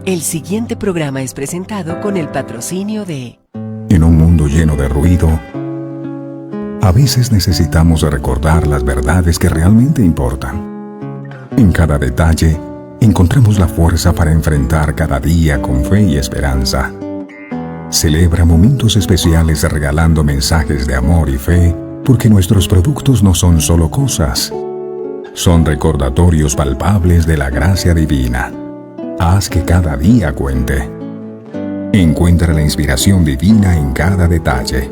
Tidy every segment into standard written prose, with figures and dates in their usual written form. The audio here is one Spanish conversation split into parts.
El siguiente programa es presentado con el patrocinio de... En un mundo lleno de ruido, a veces necesitamos recordar las verdades que realmente importan. En cada detalle, encontramos la fuerza para enfrentar cada día con fe y esperanza. Celebra momentos especiales regalando mensajes de amor y fe, porque nuestros productos no son solo cosas, son recordatorios palpables de la gracia divina. Haz que cada día cuente. Encuentra la inspiración divina en cada detalle.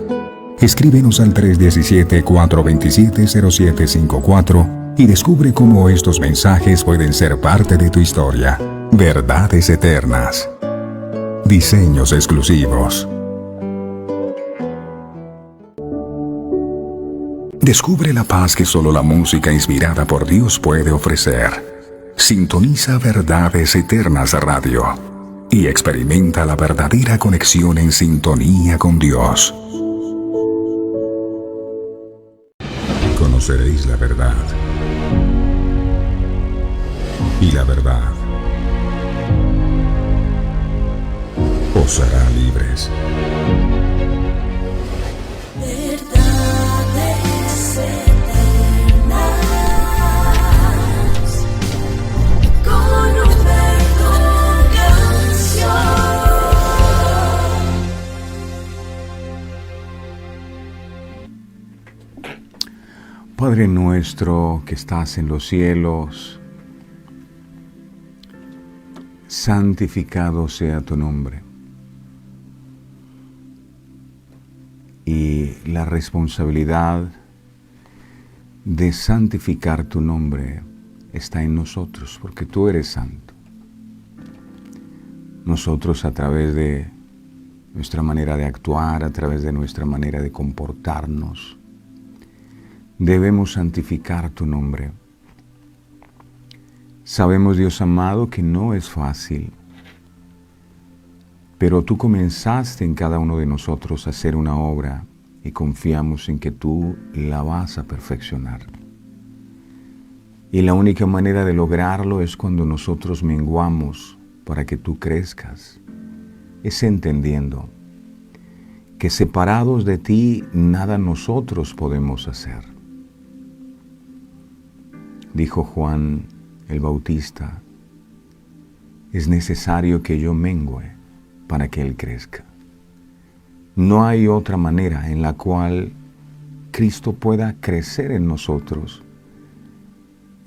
Escríbenos al 317-427-0754 y descubre cómo estos mensajes pueden ser parte de tu historia. Verdades eternas. Diseños exclusivos. Descubre la paz que solo la música inspirada por Dios puede ofrecer. Sintoniza Verdades Eternas Radio y experimenta la verdadera conexión en sintonía con Dios. Conoceréis la verdad, y la verdad os hará libres. Verdades eternas con Humberto Canción. Padre nuestro que estás en los cielos, santificado sea tu nombre. Y la responsabilidad de santificar tu nombre está en nosotros, porque tú eres santo. Nosotros, a través de nuestra manera de actuar, a través de nuestra manera de comportarnos, debemos santificar tu nombre. Sabemos, Dios amado, que no es fácil, pero tú comenzaste en cada uno de nosotros a hacer una obra y confiamos en que tú la vas a perfeccionar. Y la única manera de lograrlo es cuando nosotros menguamos para que tú crezcas. Es entendiendo que separados de ti nada nosotros podemos hacer. Dijo Juan el Bautista, es necesario que yo mengüe para que Él crezca. No hay otra manera en la cual Cristo pueda crecer en nosotros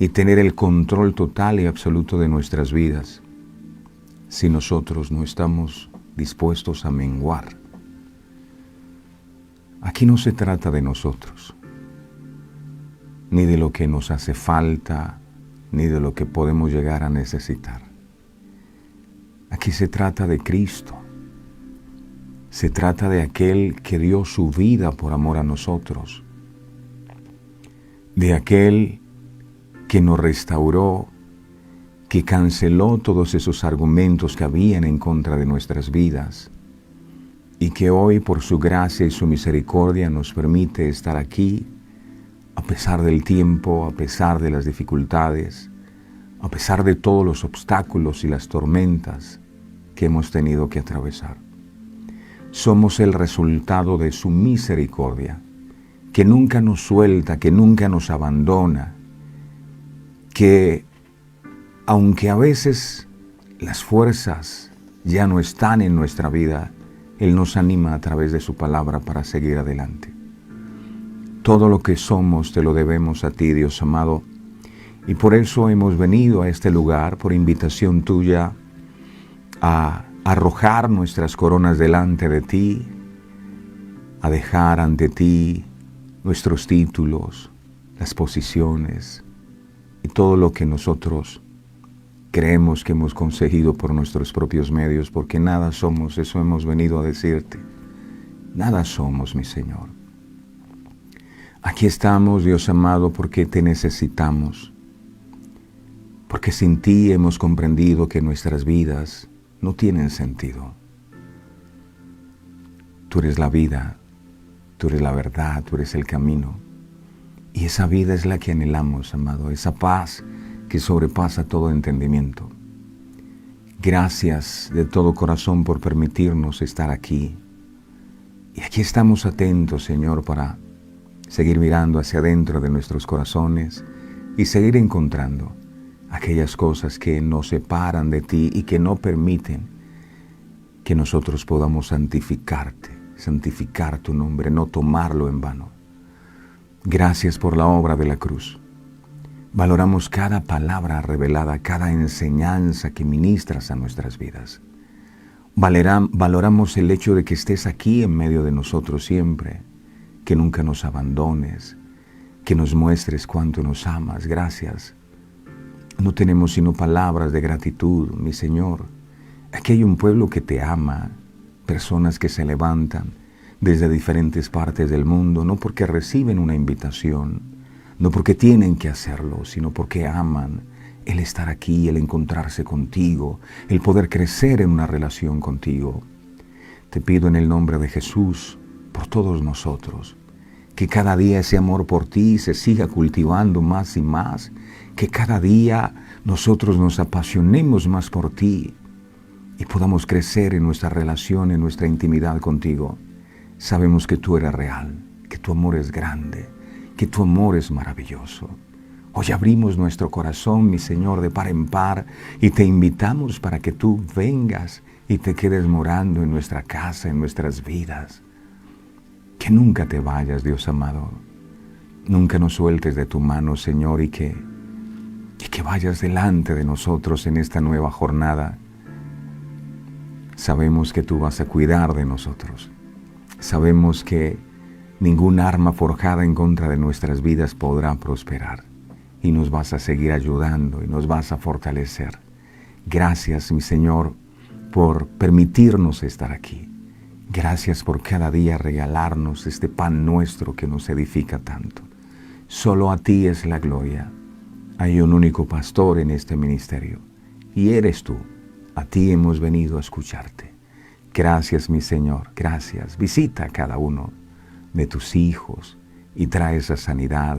y tener el control total y absoluto de nuestras vidas si nosotros no estamos dispuestos a menguar. Aquí no se trata de nosotros, ni de lo que nos hace falta, ni de lo que podemos llegar a necesitar. Aquí se trata de Cristo. Se trata de aquel que dio su vida por amor a nosotros. De aquel que nos restauró, que canceló todos esos argumentos que habían en contra de nuestras vidas y que hoy por su gracia y su misericordia nos permite estar aquí a pesar del tiempo, a pesar de las dificultades, a pesar de todos los obstáculos y las tormentas que hemos tenido que atravesar. Somos el resultado de su misericordia, que nunca nos suelta, que nunca nos abandona, que aunque a veces las fuerzas ya no están en nuestra vida, Él nos anima a través de su palabra para seguir adelante. Todo lo que somos te lo debemos a ti, Dios amado, y por eso hemos venido a este lugar, por invitación tuya, a arrojar nuestras coronas delante de ti, a dejar ante ti nuestros títulos, las posiciones y todo lo que nosotros creemos que hemos conseguido por nuestros propios medios, porque nada somos, eso hemos venido a decirte. Nada somos, mi Señor. Aquí estamos, Dios amado, porque te necesitamos, porque sin ti hemos comprendido que nuestras vidas no tienen sentido. Tú eres la vida, tú eres la verdad, tú eres el camino. Y esa vida es la que anhelamos, amado, esa paz que sobrepasa todo entendimiento. Gracias de todo corazón por permitirnos estar aquí. Y aquí estamos atentos, Señor, para seguir mirando hacia adentro de nuestros corazones y seguir encontrando aquellas cosas que nos separan de ti y que no permiten que nosotros podamos santificarte, santificar tu nombre, no tomarlo en vano. Gracias por la obra de la cruz. Valoramos cada palabra revelada, cada enseñanza que ministras a nuestras vidas. Valoramos el hecho de que estés aquí en medio de nosotros siempre, que nunca nos abandones, que nos muestres cuánto nos amas. Gracias. No tenemos sino palabras de gratitud, mi Señor. Aquí hay un pueblo que te ama, personas que se levantan desde diferentes partes del mundo, no porque reciben una invitación, no porque tienen que hacerlo, sino porque aman el estar aquí, el encontrarse contigo, el poder crecer en una relación contigo. Te pido en el nombre de Jesús, por todos nosotros, que cada día ese amor por ti se siga cultivando más y más, que cada día nosotros nos apasionemos más por ti y podamos crecer en nuestra relación, en nuestra intimidad contigo. Sabemos que tú eres real, que tu amor es grande, que tu amor es maravilloso. Hoy abrimos nuestro corazón, mi Señor, de par en par y te invitamos para que tú vengas y te quedes morando en nuestra casa, en nuestras vidas. Que nunca te vayas, Dios amado. Nunca nos sueltes de tu mano, Señor, y que vayas delante de nosotros en esta nueva jornada. Sabemos que tú vas a cuidar de nosotros. Sabemos que ningún arma forjada en contra de nuestras vidas podrá prosperar. Y nos vas a seguir ayudando y nos vas a fortalecer. Gracias, mi Señor, por permitirnos estar aquí. Gracias por cada día regalarnos este pan nuestro que nos edifica tanto. Solo a ti es la gloria. Hay un único pastor en este ministerio y eres tú. A ti hemos venido a escucharte. Gracias, mi Señor, gracias. Visita a cada uno de tus hijos y trae esa sanidad,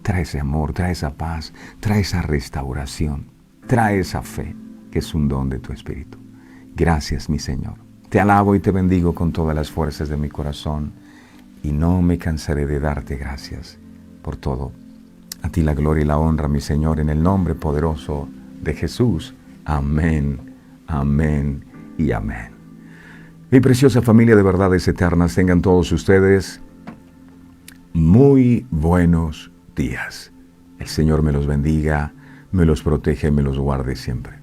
trae ese amor, trae esa paz, trae esa restauración, trae esa fe que es un don de tu Espíritu. Gracias, mi Señor. Te alabo y te bendigo con todas las fuerzas de mi corazón y no me cansaré de darte gracias por todo. A ti la gloria y la honra, mi Señor, en el nombre poderoso de Jesús. Amén, amén y amén. Mi preciosa familia de verdades eternas, tengan todos ustedes muy buenos días. El Señor me los bendiga, me los proteja y me los guarde siempre.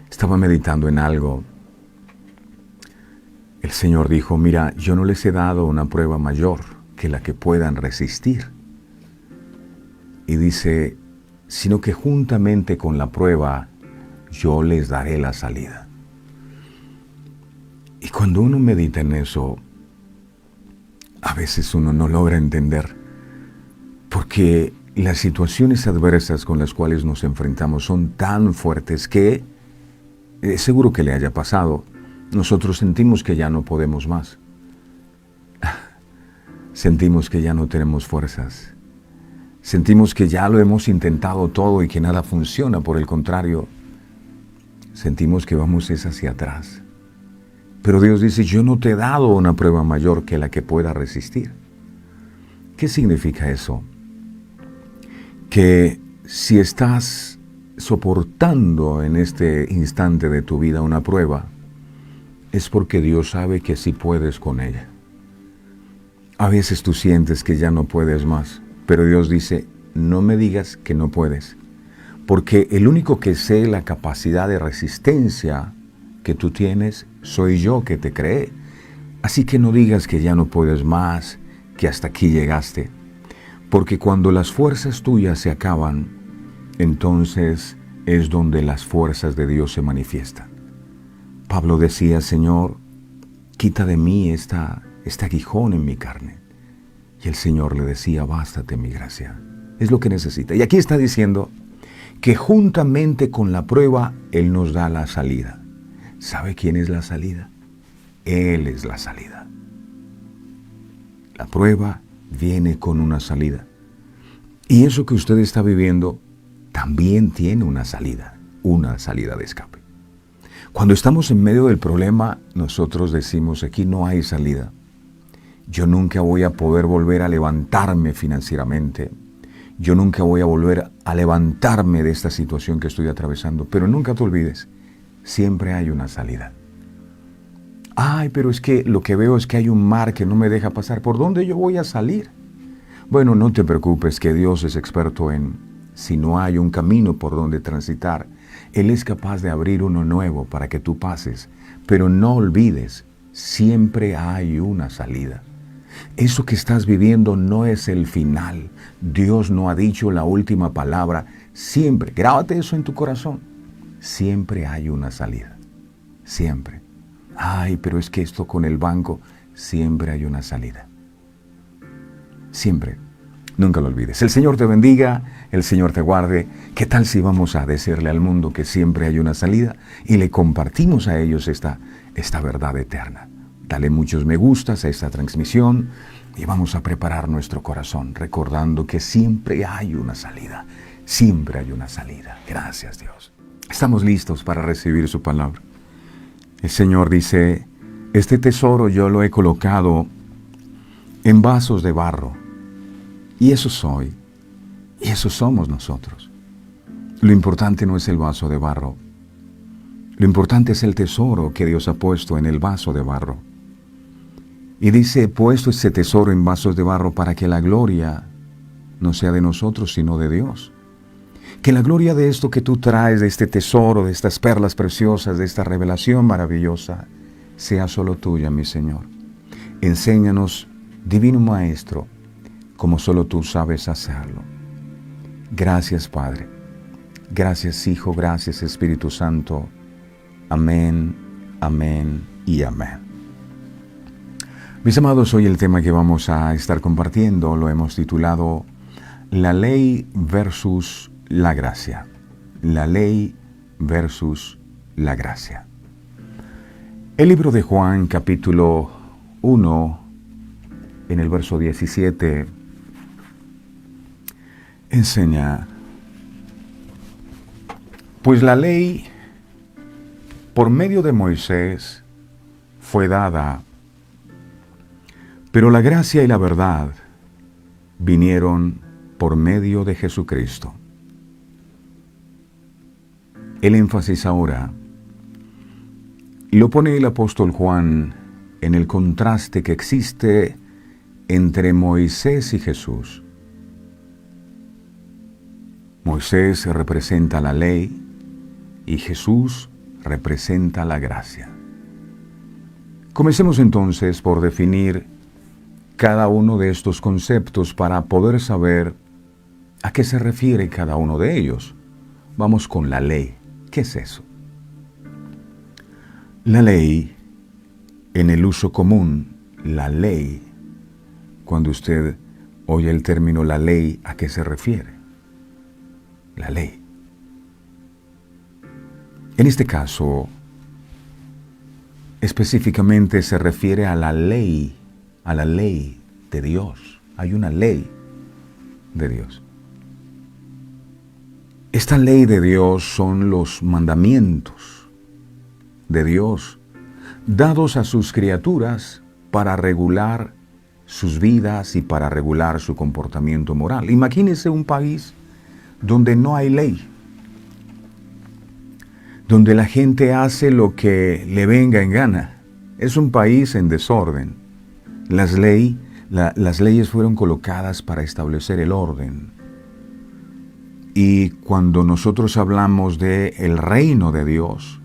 Estaba meditando en algo. El Señor dijo, mira, yo no les he dado una prueba mayor que la que puedan resistir. Y dice, sino que juntamente con la prueba, yo les daré la salida. Y cuando uno medita en eso, a veces uno no logra entender, porque las situaciones adversas con las cuales nos enfrentamos son tan fuertes que, seguro que le haya pasado, nosotros sentimos que ya no podemos más. Sentimos que ya no tenemos fuerzas. Sentimos que ya lo hemos intentado todo y que nada funciona. Por el contrario, sentimos que vamos hacia atrás. Pero Dios dice, yo no te he dado una prueba mayor que la que pueda resistir. ¿Qué significa eso? Que si estás soportando en este instante de tu vida una prueba, es porque Dios sabe que sí puedes con ella. A veces tú sientes que ya no puedes más, pero Dios dice, no me digas que no puedes, porque el único que sé la capacidad de resistencia que tú tienes, soy yo que te creé. Así que no digas que ya no puedes más, que hasta aquí llegaste, porque cuando las fuerzas tuyas se acaban, entonces es donde las fuerzas de Dios se manifiestan. Pablo decía, Señor, quita de mí este aguijón en mi carne. Y el Señor le decía, bástate mi gracia. Es lo que necesita. Y aquí está diciendo que juntamente con la prueba, Él nos da la salida. ¿Sabe quién es la salida? Él es la salida. La prueba viene con una salida. Y eso que usted está viviendo también tiene una salida de escape. Cuando estamos en medio del problema, nosotros decimos, aquí no hay salida. Yo nunca voy a poder volver a levantarme financieramente. Yo nunca voy a volver a levantarme de esta situación que estoy atravesando. Pero nunca te olvides, siempre hay una salida. Ay, pero es que lo que veo es que hay un mar que no me deja pasar. ¿Por dónde yo voy a salir? Bueno, no te preocupes, que Dios es experto en, si no hay un camino por donde transitar, Él es capaz de abrir uno nuevo para que tú pases. Pero no olvides, siempre hay una salida. Eso que estás viviendo no es el final. Dios no ha dicho la última palabra. Siempre, grábate eso en tu corazón. Siempre hay una salida. Siempre. Ay, pero es que esto con el banco, siempre hay una salida. Siempre. Nunca lo olvides. El Señor te bendiga, el Señor te guarde. ¿Qué tal si vamos a decirle al mundo que siempre hay una salida y le compartimos a ellos esta verdad eterna? Dale muchos me gustas a esta transmisión y vamos a preparar nuestro corazón recordando que siempre hay una salida. Siempre hay una salida. Gracias, Dios. Estamos listos para recibir su palabra. El Señor dice, este tesoro yo lo he colocado en vasos de barro. Y eso soy. Y eso somos nosotros. Lo importante no es el vaso de barro. Lo importante es el tesoro que Dios ha puesto en el vaso de barro. Y dice, he puesto ese tesoro en vasos de barro para que la gloria no sea de nosotros, sino de Dios. Que la gloria de esto que tú traes, de este tesoro, de estas perlas preciosas, de esta revelación maravillosa, sea solo tuya, mi Señor. Enséñanos, Divino Maestro, como solo tú sabes hacerlo. Gracias, Padre. Gracias, Hijo. Gracias, Espíritu Santo. Amén, amén y amén. Mis amados, hoy el tema que vamos a estar compartiendo lo hemos titulado La ley versus la gracia. La ley versus la gracia. El libro de Juan, capítulo 1, en el verso 17, enseña, pues la ley por medio de Moisés fue dada, pero la gracia y la verdad vinieron por medio de Jesucristo. El énfasis ahora lo pone el apóstol Juan en el contraste que existe entre Moisés y Jesús. Moisés representa la ley y Jesús representa la gracia. Comencemos entonces por definir cada uno de estos conceptos para poder saber a qué se refiere cada uno de ellos. Vamos con la ley. ¿Qué es eso? La ley, en el uso común, la ley, cuando usted oye el término la ley, ¿a qué se refiere? La ley. En este caso, específicamente se refiere a la ley de Dios. Hay una ley de Dios. Esta ley de Dios son los mandamientos de Dios dados a sus criaturas para regular sus vidas y para regular su comportamiento moral. Imagínese un país donde no hay ley, donde la gente hace lo que le venga en gana. Es un país en desorden. Las leyes fueron colocadas para establecer el orden. Y cuando nosotros hablamos de el reino de Dios,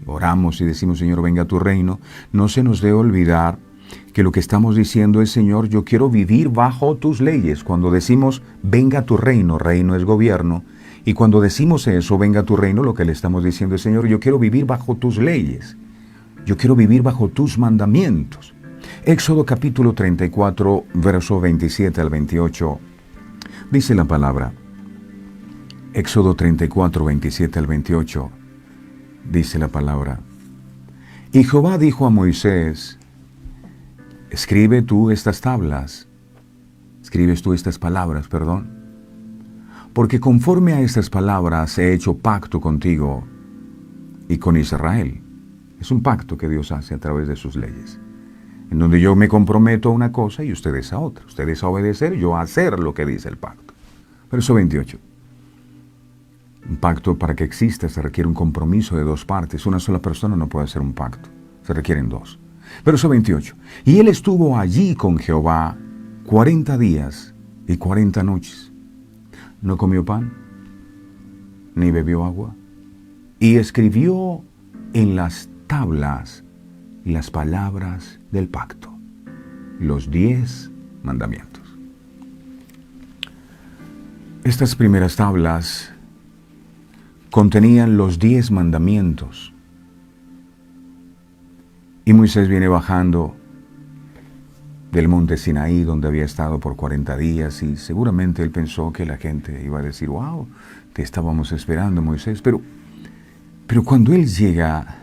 oramos y decimos, Señor, venga tu reino, no se nos debe olvidar que lo que estamos diciendo es, Señor, yo quiero vivir bajo tus leyes. Cuando decimos, venga tu reino, reino es gobierno, y cuando decimos eso, venga tu reino, lo que le estamos diciendo es, Señor, yo quiero vivir bajo tus leyes. Yo quiero vivir bajo tus mandamientos. Éxodo capítulo 34, verso 27 al 28, dice la palabra. Éxodo 34, 27 al 28, dice la palabra. Y Jehová dijo a Moisés, escribes tú estas palabras, porque conforme a estas palabras he hecho pacto contigo, y con Israel. Es un pacto que Dios hace a través de sus leyes, en donde yo me comprometo a una cosa y ustedes a otra. Ustedes a obedecer, yo a hacer lo que dice el pacto. Verso 28. Un pacto, para que exista, se requiere un compromiso de dos partes. Una sola persona no puede hacer un pacto. Se requieren dos. Verso 28. Y él estuvo allí con Jehová 40 días y 40 noches. No comió pan, ni bebió agua. Y escribió en las tablas las palabras del pacto, los 10 mandamientos. Estas primeras tablas contenían los 10 mandamientos. Y Moisés viene bajando del monte Sinaí, donde había estado por 40 días, y seguramente él pensó que la gente iba a decir, wow, te estábamos esperando, Moisés. Pero cuando él llega,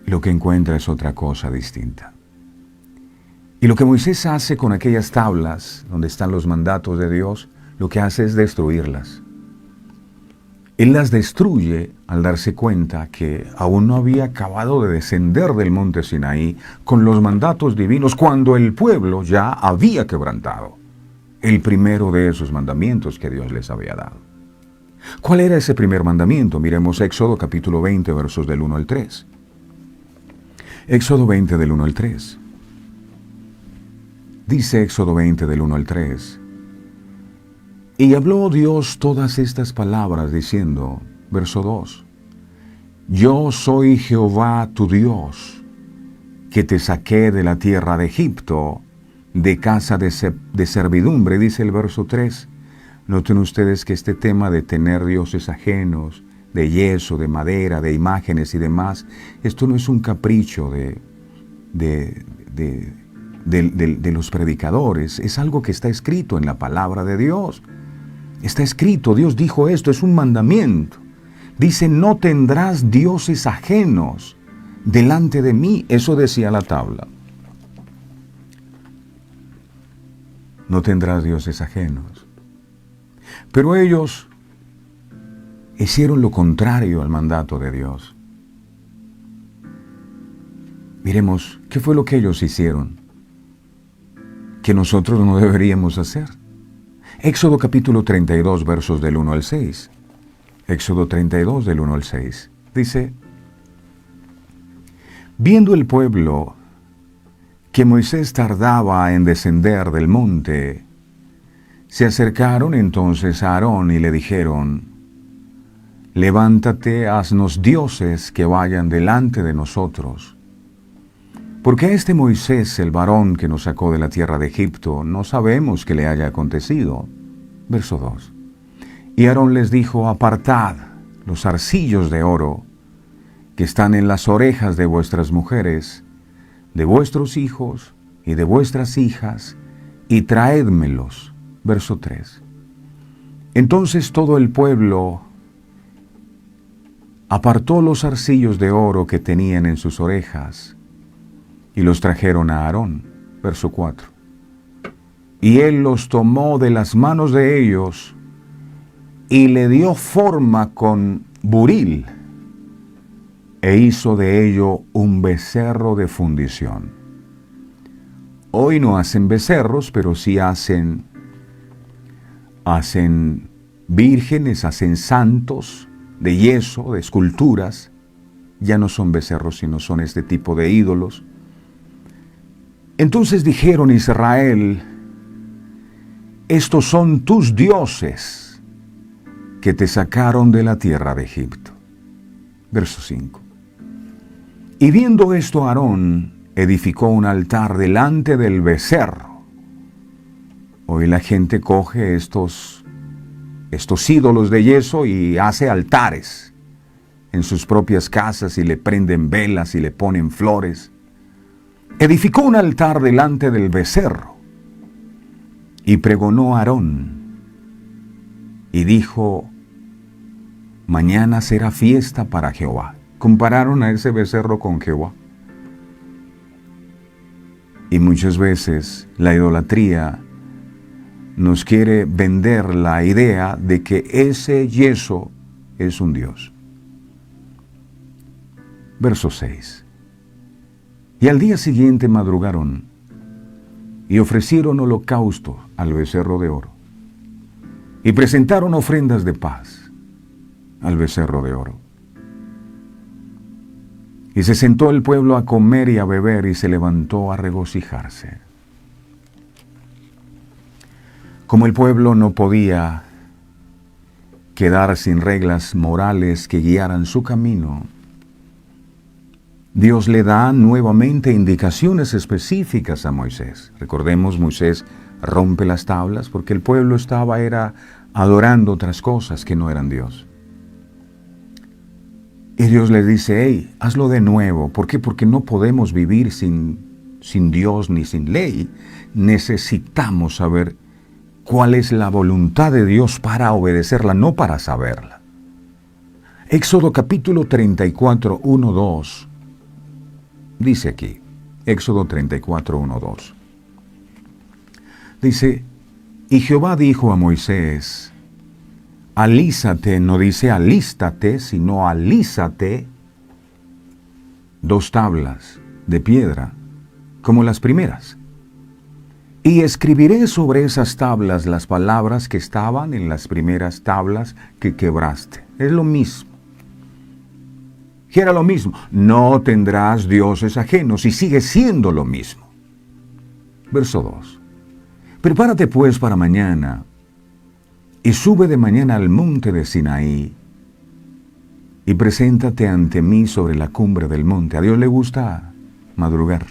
lo que encuentra es otra cosa distinta. Y lo que Moisés hace con aquellas tablas, donde están los mandatos de Dios, lo que hace es destruirlas. Él las destruye al darse cuenta que aún no había acabado de descender del monte Sinaí con los mandatos divinos, cuando el pueblo ya había quebrantado el primero de esos mandamientos que Dios les había dado. ¿Cuál era ese primer mandamiento? Miremos Éxodo capítulo 20, versos del 1 al 3. Éxodo 20 del 1 al 3. Dice Éxodo 20 del 1 al 3. Y habló Dios todas estas palabras diciendo, verso 2, Yo soy Jehová tu Dios, que te saqué de la tierra de Egipto, de casa de servidumbre, dice el verso 3. Noten ustedes que este tema de tener dioses ajenos, de yeso, de madera, de imágenes y demás, esto no es un capricho de los predicadores, es algo que está escrito en la palabra de Dios. Está escrito, Dios dijo esto, es un mandamiento. Dice, no tendrás dioses ajenos delante de mí. Eso decía la tabla. No tendrás dioses ajenos. Pero ellos hicieron lo contrario al mandato de Dios. Miremos, ¿qué fue lo que ellos hicieron que nosotros no deberíamos hacer? Éxodo capítulo 32, versos del 1 al 6. Éxodo 32, del 1 al 6. Dice, viendo el pueblo que Moisés tardaba en descender del monte, se acercaron entonces a Aarón y le dijeron, levántate, haznos dioses que vayan delante de nosotros. Porque a este Moisés, el varón que nos sacó de la tierra de Egipto, no sabemos qué le haya acontecido. Verso 2. Y Aarón les dijo, apartad los zarcillos de oro que están en las orejas de vuestras mujeres, de vuestros hijos y de vuestras hijas, y traédmelos. Verso 3. Entonces todo el pueblo apartó los zarcillos de oro que tenían en sus orejas, y los trajeron a Aarón. Verso 4. Y él los tomó de las manos de ellos y le dio forma con buril e hizo de ello un becerro de fundición. Hoy no hacen becerros, pero sí hacen vírgenes, hacen santos de yeso, de esculturas. Ya no son becerros, sino son este tipo de ídolos. Entonces dijeron Israel, estos son tus dioses que te sacaron de la tierra de Egipto. Verso 5. Y viendo esto Aarón edificó un altar delante del becerro. Hoy la gente coge estos ídolos de yeso y hace altares en sus propias casas y le prenden velas y le ponen flores. Edificó un altar delante del becerro y pregonó a Aarón y dijo, mañana será fiesta para Jehová. Compararon a ese becerro con Jehová. Y muchas veces la idolatría nos quiere vender la idea de que ese yeso es un Dios. Verso 6. Y al día siguiente madrugaron y ofrecieron holocausto al becerro de oro y presentaron ofrendas de paz al becerro de oro. Y se sentó el pueblo a comer y a beber y se levantó a regocijarse. Como el pueblo no podía quedar sin reglas morales que guiaran su camino, Dios le da nuevamente indicaciones específicas a Moisés. Recordemos, Moisés rompe las tablas porque el pueblo era adorando otras cosas que no eran Dios. Y Dios le dice, hey, hazlo de nuevo. ¿Por qué? Porque no podemos vivir sin Dios ni sin ley. Necesitamos saber cuál es la voluntad de Dios para obedecerla, no para saberla. Éxodo capítulo 34, 1, 2. Dice aquí, Éxodo 34, 1, 2. Dice, y Jehová dijo a Moisés, alízate, no dice alístate, sino alízate 2 tablas de piedra, como las primeras. Y escribiré sobre esas tablas las palabras que estaban en las primeras tablas que quebraste. Es lo mismo. ¿Qué era lo mismo? No tendrás dioses ajenos, y sigue siendo lo mismo. Verso 2. Prepárate pues para mañana, y sube de mañana al monte de Sinaí, y preséntate ante mí sobre la cumbre del monte. A Dios le gusta madrugar,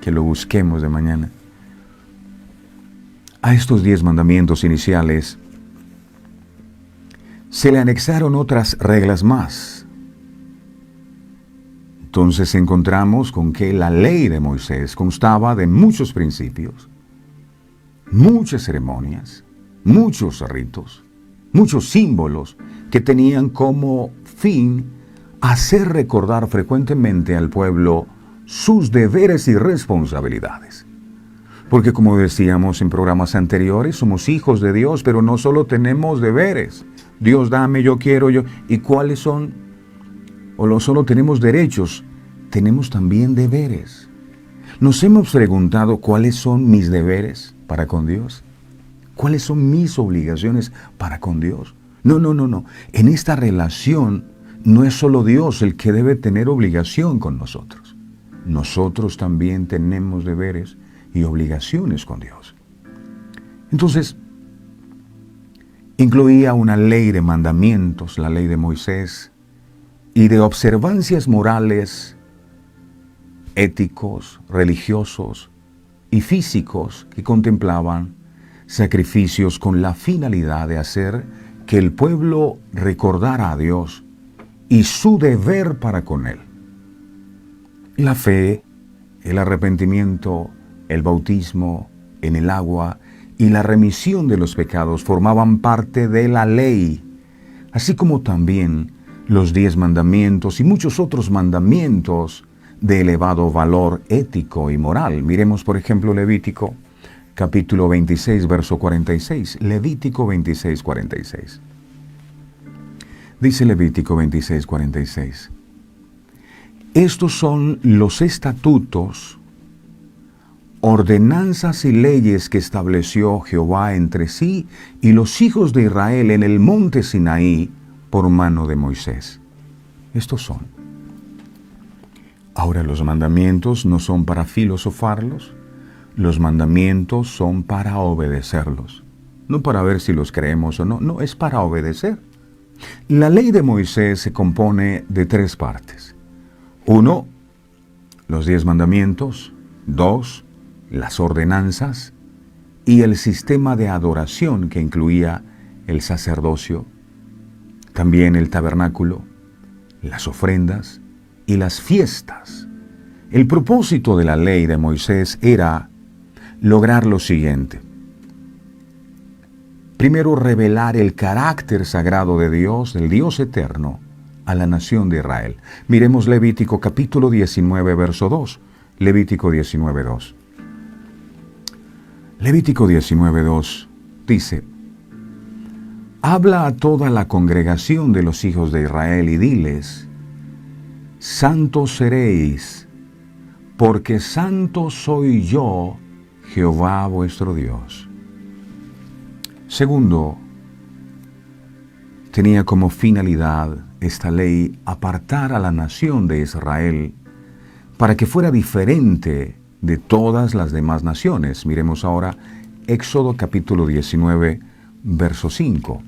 que lo busquemos de mañana. A estos 10 mandamientos iniciales se le anexaron otras reglas más. Entonces encontramos con que la ley de Moisés constaba de muchos principios, muchas ceremonias, muchos ritos, muchos símbolos que tenían como fin hacer recordar frecuentemente al pueblo sus deberes y responsabilidades. Porque como decíamos en programas anteriores, somos hijos de Dios, pero no solo tenemos deberes. Dios dame, yo quiero, yo. ¿Y cuáles son? O no solo tenemos derechos, tenemos también deberes. ¿Nos hemos preguntado cuáles son mis deberes para con Dios? ¿Cuáles son mis obligaciones para con Dios? No. En esta relación no es solo Dios el que debe tener obligación con nosotros. Nosotros también tenemos deberes y obligaciones con Dios. Entonces, incluía una ley de mandamientos, la ley de Moisés, y de observancias morales, éticos, religiosos y físicos que contemplaban sacrificios con la finalidad de hacer que el pueblo recordara a Dios y su deber para con Él. La fe, el arrepentimiento, el bautismo en el agua y la remisión de los pecados formaban parte de la ley, así como también los 10 mandamientos y muchos otros mandamientos de elevado valor ético y moral. Miremos, por ejemplo, Levítico, capítulo 26, verso 46. Levítico 26, 46. Dice Levítico 26, 46. Estos son los estatutos, ordenanzas y leyes que estableció Jehová entre sí y los hijos de Israel en el monte Sinaí, por mano de Moisés. Estos son. Ahora, los mandamientos no son para filosofarlos, los mandamientos son para obedecerlos. No para ver si los creemos o no, no, es para obedecer. La ley de Moisés se compone de 3 partes. 1, los 10 mandamientos. 2, las ordenanzas. Y el sistema de adoración que incluía el sacerdocio, también el tabernáculo, las ofrendas y las fiestas. El propósito de la ley de Moisés era lograr lo siguiente. Primero, revelar el carácter sagrado de Dios, del Dios eterno, a la nación de Israel. Miremos Levítico capítulo 19, verso 2. Levítico 19, 2. Levítico 19, 2 dice: habla a toda la congregación de los hijos de Israel y diles: santos seréis, porque santo soy yo, Jehová vuestro Dios. Segundo, tenía como finalidad esta ley apartar a la nación de Israel para que fuera diferente de todas las demás naciones. Miremos ahora Éxodo capítulo 19, verso 5.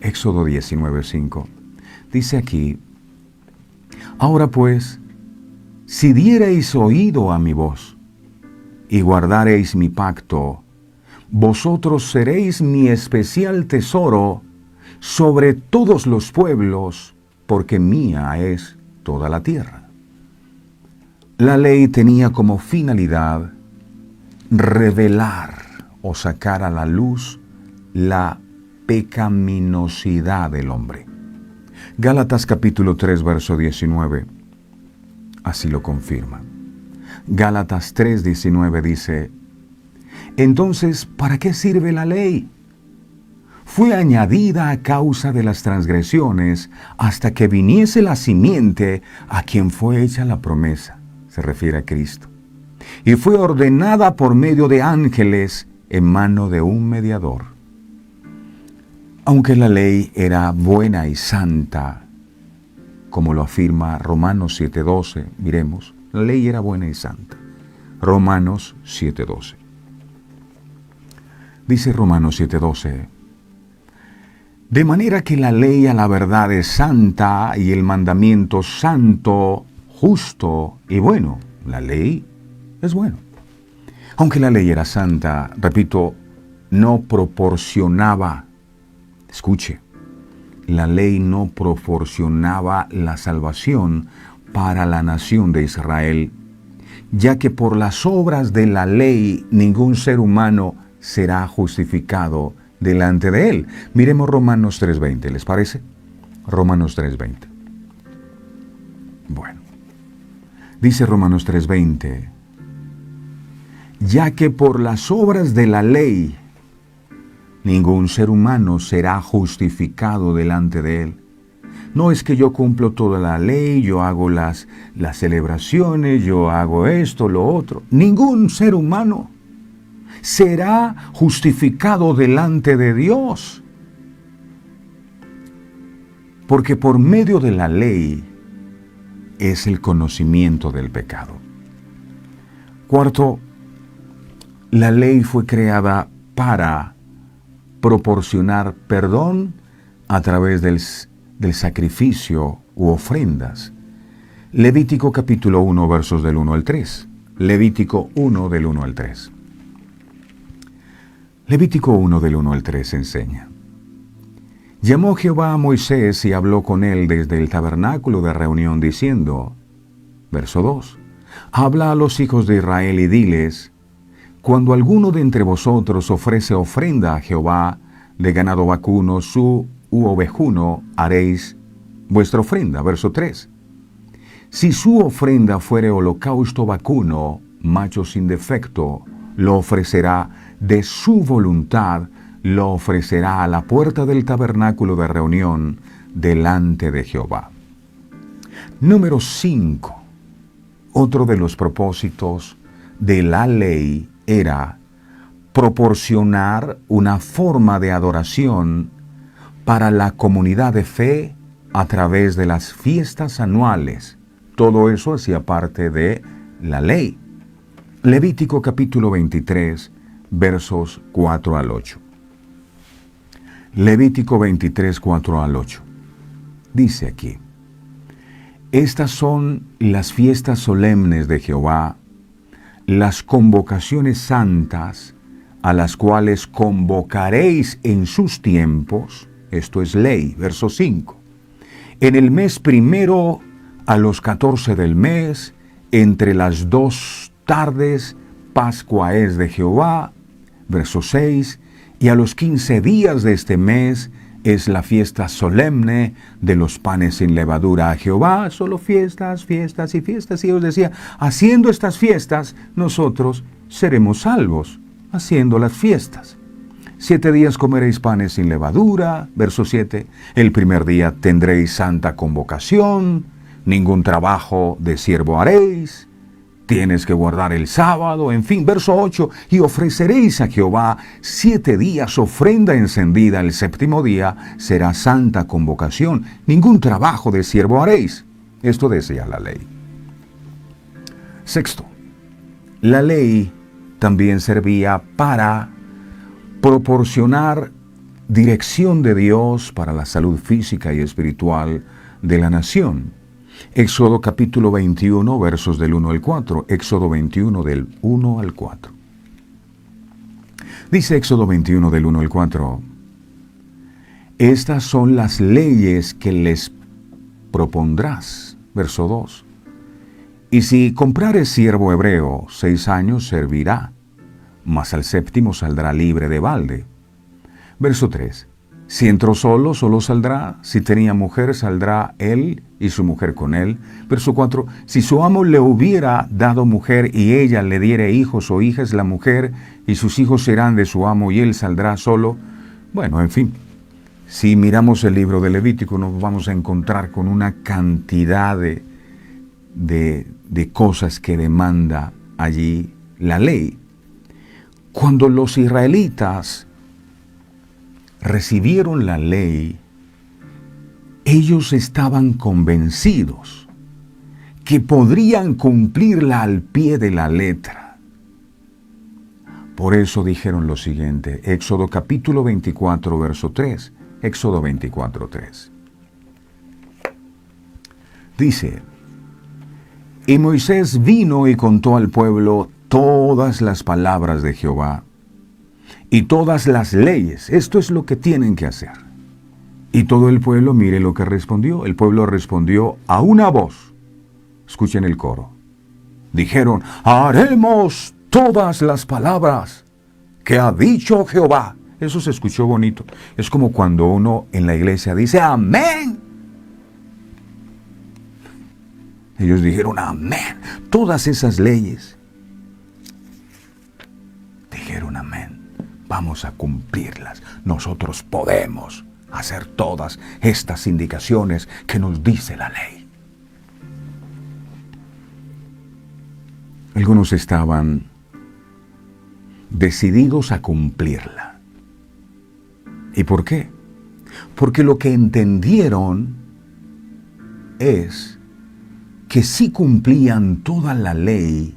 Éxodo 19, 5. Dice aquí: ahora pues, si diereis oído a mi voz y guardareis mi pacto, vosotros seréis mi especial tesoro sobre todos los pueblos, porque mía es toda la tierra. La ley tenía como finalidad revelar o sacar a la luz la pecaminosidad del hombre. Gálatas capítulo 3, verso 19, así lo confirma. Gálatas 3, 19 dice: entonces, ¿para qué sirve la ley? Fue añadida a causa de las transgresiones hasta que viniese la simiente a quien fue hecha la promesa. Se refiere a Cristo. Y fue ordenada por medio de ángeles en mano de un mediador. Aunque la ley era buena y santa, como lo afirma Romanos 7:12, miremos, la ley era buena y santa. Romanos 7:12. Dice Romanos 7:12: de manera que la ley a la verdad es santa y el mandamiento santo, justo y bueno. La ley es bueno. Aunque la ley era santa, repito, no proporcionaba, escuche, la ley no proporcionaba la salvación para la nación de Israel, ya que por las obras de la ley ningún ser humano será justificado delante de él. Miremos Romanos 3:20, ¿les parece? Romanos 3:20. Bueno, dice Romanos 3:20: ya que por las obras de la ley ningún ser humano será justificado delante de él. No es que yo cumplo toda la ley, yo hago las celebraciones, yo hago esto, lo otro. Ningún ser humano será justificado delante de Dios. Porque por medio de la ley es el conocimiento del pecado. Cuarto, la ley fue creada para proporcionar perdón a través del sacrificio u ofrendas. Levítico capítulo 1, versos del 1 al 3. Levítico 1, del 1 al 3. Levítico 1, del 1 al 3 enseña: llamó Jehová a Moisés y habló con él desde el tabernáculo de reunión, diciendo, verso 2, habla a los hijos de Israel y diles: cuando alguno de entre vosotros ofrece ofrenda a Jehová de ganado vacuno u ovejuno, haréis vuestra ofrenda. Verso 3. Si su ofrenda fuere holocausto vacuno, macho sin defecto, lo ofrecerá de su voluntad, lo ofrecerá a la puerta del tabernáculo de reunión delante de Jehová. Número 5. Otro de los propósitos de la ley era proporcionar una forma de adoración para la comunidad de fe a través de las fiestas anuales. Todo eso hacía parte de la ley. Levítico capítulo 23, versos 4 al 8. Levítico 23, 4 al 8. Dice aquí: estas son las fiestas solemnes de Jehová, las convocaciones santas, a las cuales convocaréis en sus tiempos. Esto es ley, verso 5. En el mes primero, a los 14 del mes, entre las 2 tardes, Pascua es de Jehová, verso 6. Y a los 15 días de este mes es la fiesta solemne de los panes sin levadura a Jehová. Solo fiestas, fiestas y fiestas. Y Dios decía, haciendo estas fiestas, nosotros seremos salvos, haciendo las fiestas. 7 días comeréis panes sin levadura. Verso 7. El primer día tendréis santa convocación. ningún trabajo de siervo haréis, tienes que guardar el sábado, en fin, verso 8, y ofreceréis a Jehová 7 días ofrenda encendida, el séptimo día será santa convocación, ningún trabajo de siervo haréis. Esto decía la ley. Sexto, la ley también servía para proporcionar dirección de Dios para la salud física y espiritual de la nación. Éxodo capítulo 21, versos del 1 al 4. Éxodo 21 del 1 al 4. Dice Éxodo 21 del 1 al 4. Estas son las leyes que les propondrás. Verso 2. Y si comprares siervo hebreo, 6 años servirá, mas al séptimo saldrá libre de balde. Verso 3. Si entró solo, solo saldrá. Si tenía mujer, saldrá él y su mujer con él. Verso 4. Si su amo le hubiera dado mujer y ella le diere hijos o hijas, la mujer y sus hijos serán de su amo y él saldrá solo. Bueno, en fin. Si miramos el libro de Levítico, nos vamos a encontrar con una cantidad de cosas que demanda allí la ley. Cuando los israelitas recibieron la ley, ellos estaban convencidos que podrían cumplirla al pie de la letra. Por eso dijeron lo siguiente, Éxodo capítulo 24, verso 3, Éxodo 24, 3. Dice, y Moisés vino y contó al pueblo todas las palabras de Jehová y todas las leyes. Esto es lo que tienen que hacer. Y todo el pueblo, mire lo que respondió. El pueblo respondió a una voz. Escuchen el coro. Dijeron, haremos todas las palabras que ha dicho Jehová. Eso se escuchó bonito. Es como cuando uno en la iglesia dice, amén. Ellos dijeron, amén. Todas esas leyes. Dijeron, amén. Vamos a cumplirlas. Nosotros podemos hacer todas estas indicaciones que nos dice la ley. Algunos estaban decididos a cumplirla. ¿Y por qué? Porque lo que entendieron es que si cumplían toda la ley,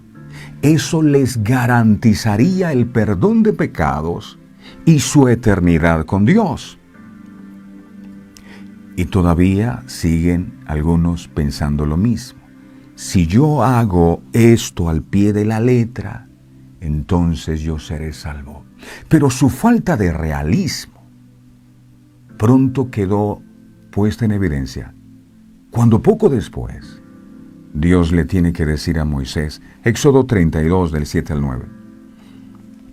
eso les garantizaría el perdón de pecados y su eternidad con Dios. Y todavía siguen algunos pensando lo mismo. Si yo hago esto al pie de la letra, entonces yo seré salvo. Pero su falta de realismo pronto quedó puesta en evidencia, cuando poco después Dios le tiene que decir a Moisés, Éxodo 32 del 7 al 9.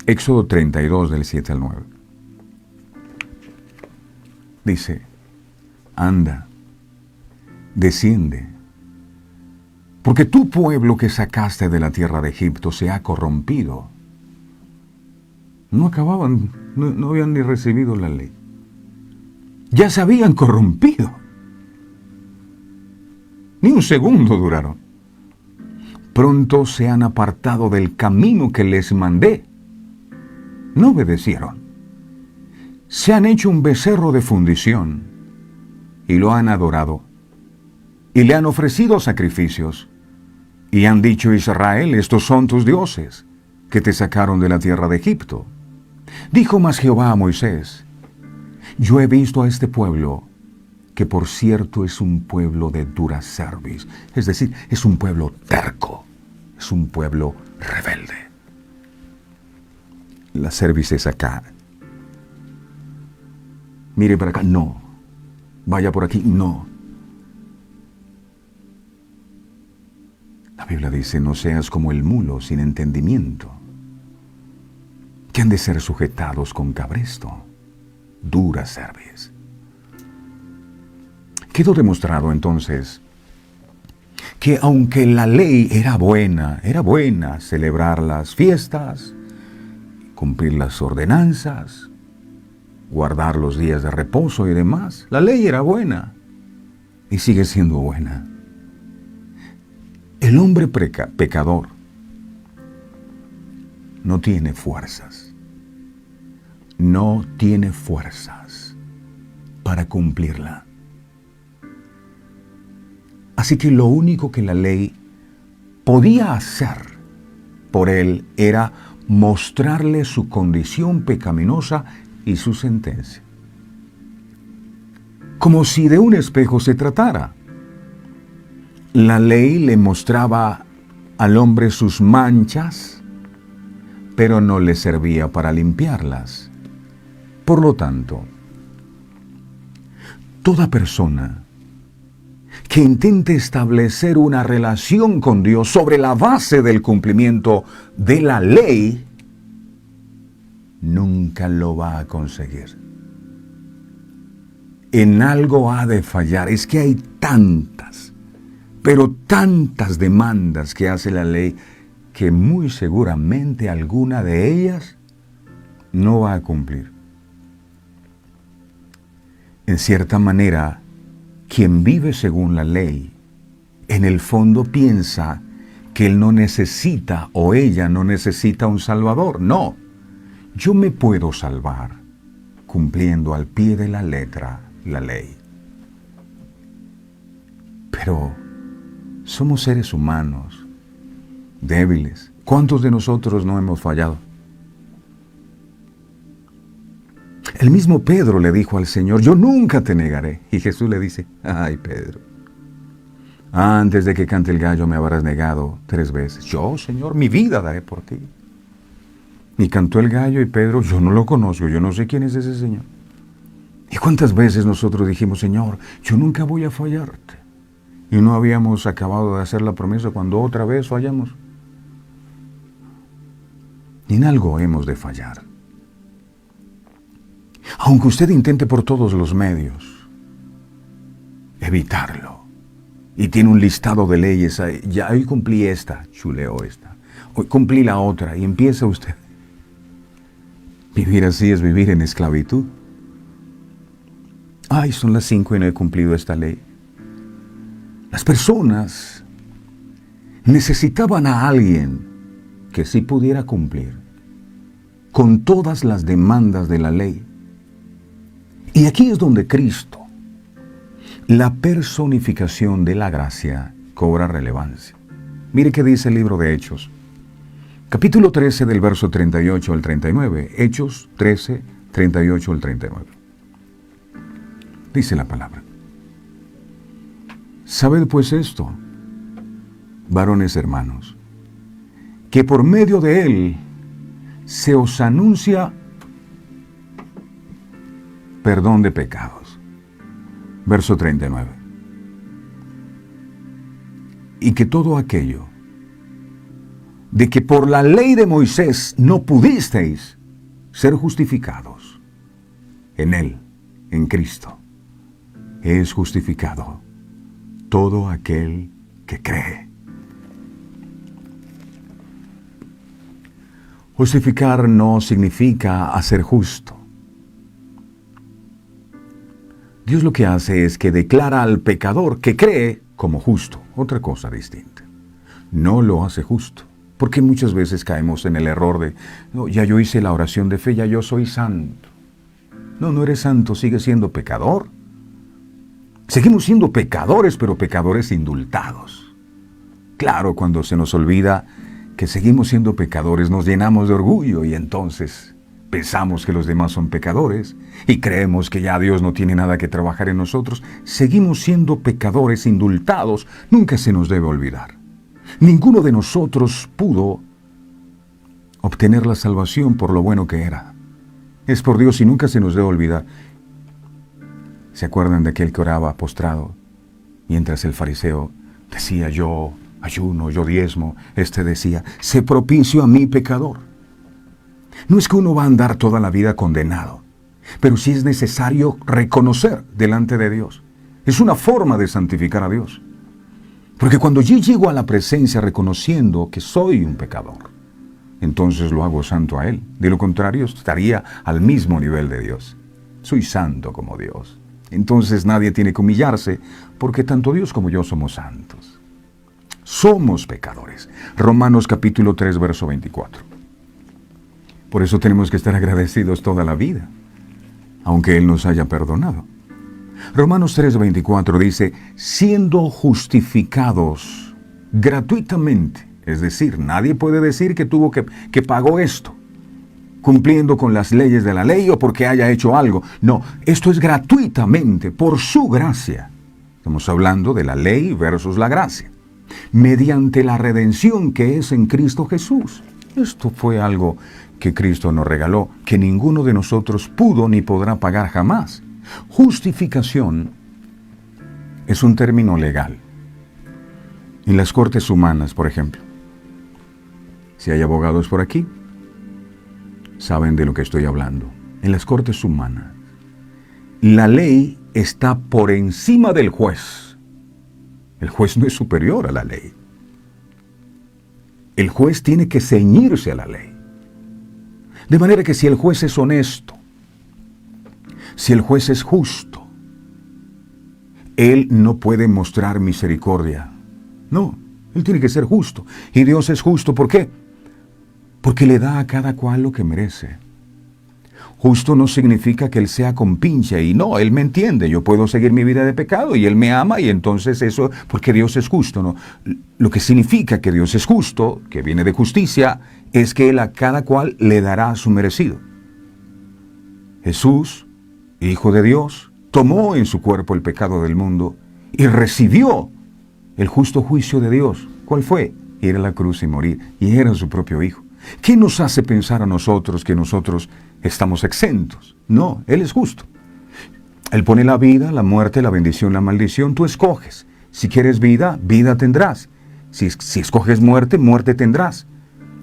Éxodo 32 del 7 al 9. Dice, anda, desciende, porque tu pueblo que sacaste de la tierra de Egipto se ha corrompido. No acababan, no habían ni recibido la ley. Ya se habían corrompido. Ni un segundo duraron. Pronto se han apartado del camino que les mandé. No obedecieron. Se han hecho un becerro de fundición y lo han adorado. Y le han ofrecido sacrificios. Y han dicho, Israel, estos son tus dioses, que te sacaron de la tierra de Egipto. Dijo más Jehová a Moisés, yo he visto a este pueblo, que por cierto es un pueblo de dura cerviz, es decir, es un pueblo terco, es un pueblo rebelde. La cerviz es acá. Mire para acá, no. Vaya por aquí, no. La Biblia dice, no seas como el mulo sin entendimiento, que han de ser sujetados con cabresto, dura cerviz. Quedó demostrado entonces que aunque la ley era buena celebrar las fiestas, cumplir las ordenanzas, guardar los días de reposo y demás, la ley era buena y sigue siendo buena. El hombre pecador no tiene fuerzas. No tiene fuerzas para cumplirla. Así que lo único que la ley podía hacer por él era mostrarle su condición pecaminosa y su sentencia. Como si de un espejo se tratara. La ley le mostraba al hombre sus manchas, pero no le servía para limpiarlas. Por lo tanto, toda persona que intente establecer una relación con Dios sobre la base del cumplimiento de la ley, nunca lo va a conseguir. En algo ha de fallar. Es que hay tantas, pero tantas demandas que hace la ley que muy seguramente alguna de ellas no va a cumplir. En cierta manera, quien vive según la ley, en el fondo piensa que él no necesita o ella no necesita un salvador. No, yo me puedo salvar cumpliendo al pie de la letra la ley. Pero somos seres humanos, débiles. ¿Cuántos de nosotros no hemos fallado? El mismo Pedro le dijo al Señor, yo nunca te negaré. Y Jesús le dice, ay Pedro, antes de que cante el gallo me habrás negado 3 veces. Yo, Señor, mi vida daré por ti. Y cantó el gallo y Pedro, yo no lo conozco, yo no sé quién es ese Señor. ¿Y cuántas veces nosotros dijimos, Señor, yo nunca voy a fallarte? Y no habíamos acabado de hacer la promesa cuando otra vez fallamos. Y en algo hemos de fallar. Aunque usted intente por todos los medios evitarlo, y tiene un listado de leyes, ya hoy cumplí esta, chuleó esta, hoy cumplí la otra, y empieza usted. Vivir así es vivir en esclavitud. Ay, son las 5 y no he cumplido esta ley. Las personas necesitaban a alguien que sí pudiera cumplir con todas las demandas de la ley. Y aquí es donde Cristo, la personificación de la gracia, cobra relevancia. Mire qué dice el libro de Hechos, capítulo 13 del verso 38 al 39. Hechos 13, 38 al 39. Dice la palabra. Sabed pues esto, varones hermanos, que por medio de él se os anuncia perdón de pecados. Verso 39. Y que todo aquello de que por la ley de Moisés no pudisteis ser justificados, en él, en Cristo, es justificado todo aquel que cree. Justificar no significa hacer justo. Dios lo que hace es que declara al pecador que cree como justo, otra cosa distinta. No lo hace justo, porque muchas veces caemos en el error de, no, ya yo hice la oración de fe, ya yo soy santo. No, no eres santo, sigues siendo pecador. Seguimos siendo pecadores, pero pecadores indultados. Claro, cuando se nos olvida que seguimos siendo pecadores, nos llenamos de orgullo y entonces pensamos que los demás son pecadores y creemos que ya Dios no tiene nada que trabajar en nosotros. Seguimos siendo pecadores indultados. Nunca se nos debe olvidar. Ninguno de nosotros pudo obtener la salvación por lo bueno que era. Es por Dios y nunca se nos debe olvidar. ¿Se acuerdan de aquel que oraba postrado? Mientras el fariseo decía, yo ayuno, yo diezmo. Este decía, sé propicio a mí pecador. No es que uno va a andar toda la vida condenado, pero sí es necesario reconocer delante de Dios. Es una forma de santificar a Dios. Porque cuando yo llego a la presencia reconociendo que soy un pecador, entonces lo hago santo a Él. De lo contrario, estaría al mismo nivel de Dios. Soy santo como Dios. Entonces nadie tiene que humillarse, porque tanto Dios como yo somos santos. Somos pecadores. Romanos capítulo 3, verso 24. Por eso tenemos que estar agradecidos toda la vida, aunque Él nos haya perdonado. Romanos 3, 24 dice, siendo justificados gratuitamente. Es decir, nadie puede decir que pagó esto, cumpliendo con las leyes de la ley o porque haya hecho algo. No, esto es gratuitamente, por su gracia. Estamos hablando de la ley versus la gracia. Mediante la redención que es en Cristo Jesús. Esto fue algo que Cristo nos regaló, que ninguno de nosotros pudo ni podrá pagar jamás. Justificación es un término legal. En las cortes humanas, por ejemplo, si hay abogados por aquí, saben de lo que estoy hablando. En las cortes humanas, la ley está por encima del juez. El juez no es superior a la ley. El juez tiene que ceñirse a la ley. De manera que si el juez es honesto, si el juez es justo, él no puede mostrar misericordia. No, él tiene que ser justo. Y Dios es justo, ¿por qué? Porque le da a cada cual lo que merece. Justo no significa que Él sea compinche y no, Él me entiende, yo puedo seguir mi vida de pecado y Él me ama y entonces eso, porque Dios es justo, ¿no? Lo que significa que Dios es justo, que viene de justicia, es que Él a cada cual le dará su merecido. Jesús, Hijo de Dios, tomó en su cuerpo el pecado del mundo y recibió el justo juicio de Dios. ¿Cuál fue? Ir a la cruz y morir, y era su propio Hijo. ¿Qué nos hace pensar a nosotros que nosotros estamos exentos? No, Él es justo. Él pone la vida, la muerte, la bendición, la maldición. Tú escoges. Si quieres vida, vida tendrás. Si escoges muerte, muerte tendrás.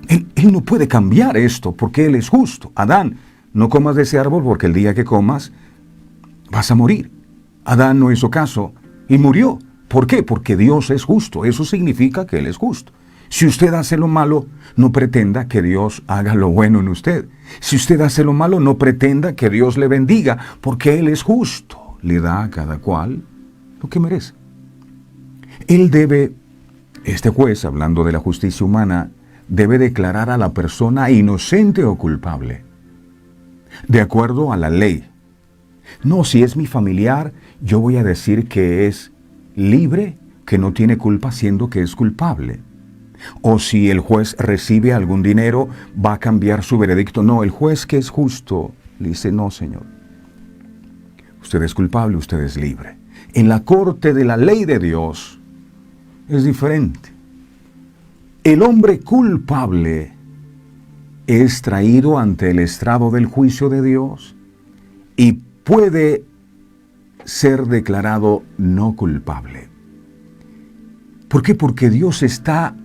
Él no puede cambiar esto porque Él es justo. Adán, no comas de ese árbol porque el día que comas vas a morir. Adán no hizo caso y murió. ¿Por qué? Porque Dios es justo. Eso significa que Él es justo. Si usted hace lo malo, no pretenda que Dios haga lo bueno en usted. Si usted hace lo malo, no pretenda que Dios le bendiga, porque Él es justo. Le da a cada cual lo que merece. Él debe, este juez, hablando de la justicia humana, debe declarar a la persona inocente o culpable, de acuerdo a la ley. No, si es mi familiar, yo voy a decir que es libre, que no tiene culpa, siendo que es culpable. O si el juez recibe algún dinero, va a cambiar su veredicto. No, el juez que es justo le dice, no, señor. Usted es culpable, usted es libre. En la corte de la ley de Dios es diferente. El hombre culpable es traído ante el estrado del juicio de Dios y puede ser declarado no culpable. ¿Por qué? Porque Dios está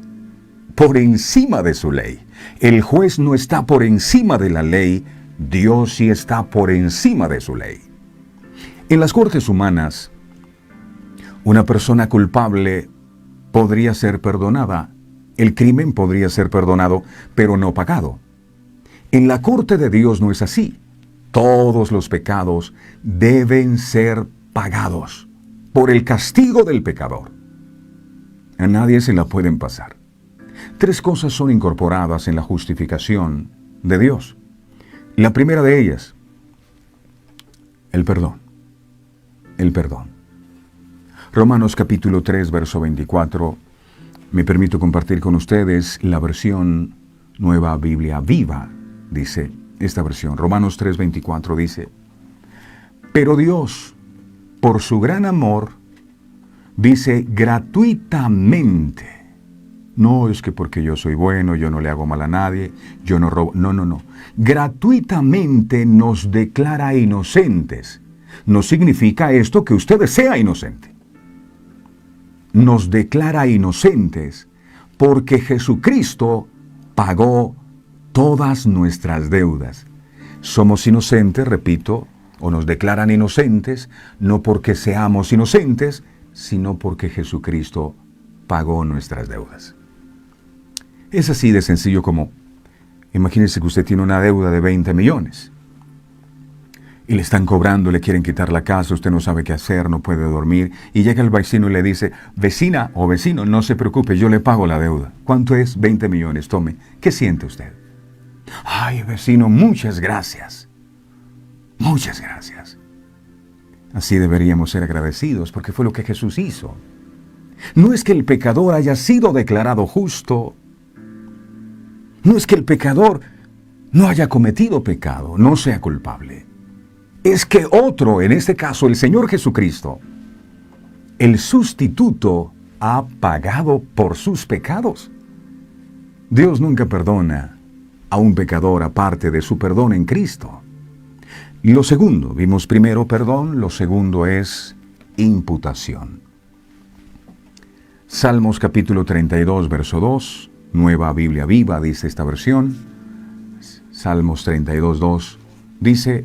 por encima de su ley. El juez no está por encima de la ley, Dios sí está por encima de su ley. En las cortes humanas, una persona culpable podría ser perdonada, el crimen podría ser perdonado, pero no pagado. En la corte de Dios no es así. Todos los pecados deben ser pagados por el castigo del pecador. A nadie se la pueden pasar. 3 cosas son incorporadas en la justificación de Dios. La primera de ellas, el perdón. El perdón. Romanos capítulo 3, verso 24. Me permito compartir con ustedes la versión Nueva Biblia Viva. Dice esta versión, Romanos 3, 24 dice, pero Dios, por su gran amor, dice gratuitamente. No es que porque yo soy bueno, yo no le hago mal a nadie, yo no robo. No. Gratuitamente nos declara inocentes. No significa esto que usted sea inocente. Nos declara inocentes porque Jesucristo pagó todas nuestras deudas. Somos inocentes, repito, o nos declaran inocentes, no porque seamos inocentes, sino porque Jesucristo pagó nuestras deudas. Es así de sencillo como, imagínese que usted tiene una deuda de 20 millones y le están cobrando, le quieren quitar la casa, usted no sabe qué hacer, no puede dormir, y llega el vecino y le dice, vecina o vecino, no se preocupe, yo le pago la deuda. ¿Cuánto es? 20 millones, tome. ¿Qué siente usted? Ay, vecino, muchas gracias. Muchas gracias. Así deberíamos ser agradecidos, porque fue lo que Jesús hizo. No es que el pecador haya sido declarado justo. No es que el pecador no haya cometido pecado, no sea culpable. Es que otro, en este caso el Señor Jesucristo, el sustituto, ha pagado por sus pecados. Dios nunca perdona a un pecador aparte de su perdón en Cristo. Y lo segundo, vimos primero perdón, lo segundo es imputación. Salmos capítulo 32, verso 2, Nueva Biblia Viva, dice esta versión. Salmos 32, 2, dice,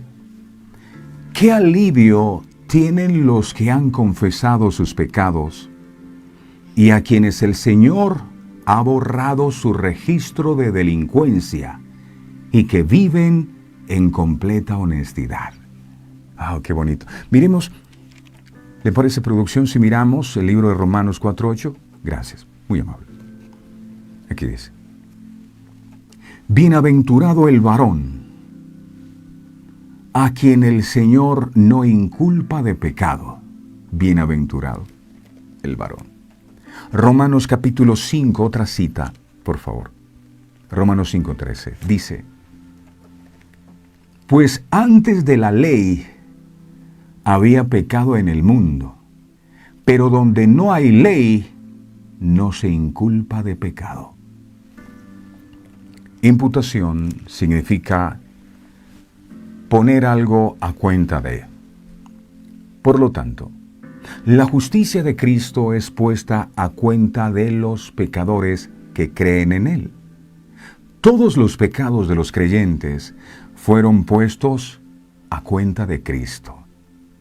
«Qué alivio tienen los que han confesado sus pecados y a quienes el Señor ha borrado su registro de delincuencia y que viven en completa honestidad». ¡Ah, qué bonito! Miremos, ¿le parece, producción, si miramos el libro de Romanos 4:8? Gracias, muy amable. Aquí dice, «Bienaventurado el varón a quien el Señor no inculpa de pecado». Bienaventurado el varón. Romanos capítulo 5, otra cita, por favor. Romanos 5:13, dice, «Pues antes de la ley había pecado en el mundo, pero donde no hay ley, no se inculpa de pecado». Imputación significa poner algo a cuenta de. Por lo tanto, la justicia de Cristo es puesta a cuenta de los pecadores que creen en Él. Todos los pecados de los creyentes fueron puestos a cuenta de Cristo.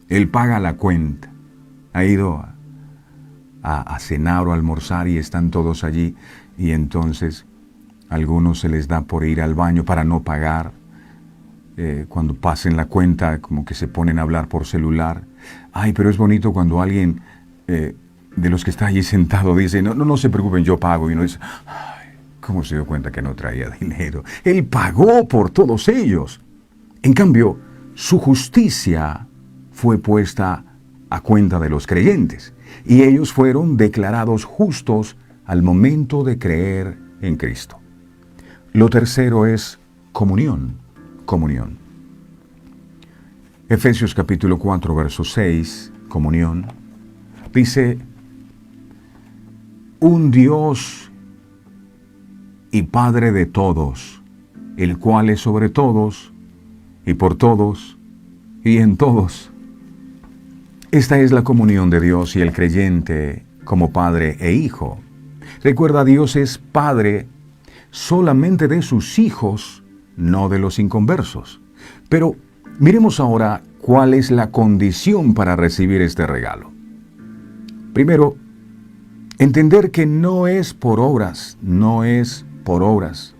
Él paga la cuenta. Ha ido a cenar o a almorzar y están todos allí, y entonces a algunos se les da por ir al baño para no pagar. Cuando pasen la cuenta, como que se ponen a hablar por celular. Ay, pero es bonito cuando alguien de los que está allí sentado dice, no se preocupen, yo pago. Y uno dice, ay, ¿cómo se dio cuenta que no traía dinero? Él pagó por todos ellos. En cambio, su justicia fue puesta a cuenta de los creyentes, y ellos fueron declarados justos al momento de creer en Cristo. Lo tercero es comunión. Comunión. Efesios capítulo 4, verso 6, comunión, dice, «Un Dios y Padre de todos, el cual es sobre todos, y por todos, y en todos». Esta es la comunión de Dios y el creyente como Padre e Hijo. Recuerda, Dios es Padre solamente de sus hijos, no de los inconversos. Pero miremos ahora cuál es la condición para recibir este regalo. Primero, entender que no es por obras, no es por obras.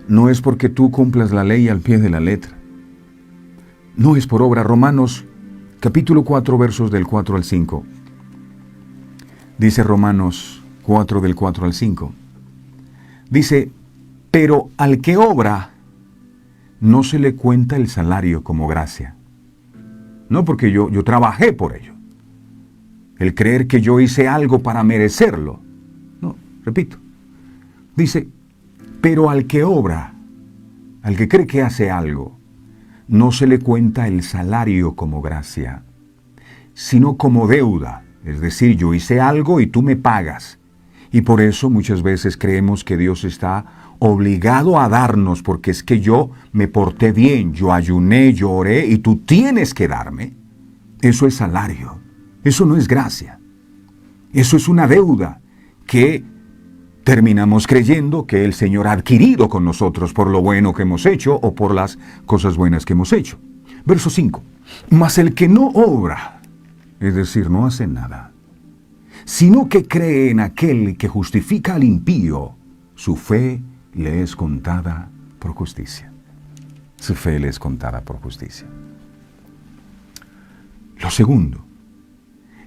No es porque tú cumplas la ley al pie de la letra. No es por obra. Romanos capítulo 4, versos del 4 al 5. Dice Romanos 4, del 4 al 5. Dice, «Pero al que obra, no se le cuenta el salario como gracia». No porque yo trabajé por ello. El creer que yo hice algo para merecerlo. No, repito. Dice, pero al que obra, al que cree que hace algo, no se le cuenta el salario como gracia, sino como deuda. Es decir, yo hice algo y tú me pagas. Y por eso muchas veces creemos que Dios está obligado a darnos, porque es que yo me porté bien, yo ayuné, yo oré y tú tienes que darme. Eso es salario, eso no es gracia. Eso es una deuda que terminamos creyendo que el Señor ha adquirido con nosotros por lo bueno que hemos hecho o por las cosas buenas que hemos hecho. Verso 5. Mas el que no obra, es decir, no hace nada, sino que cree en aquel que justifica al impío, su fe le es contada por justicia. Su fe le es contada por justicia. Lo segundo,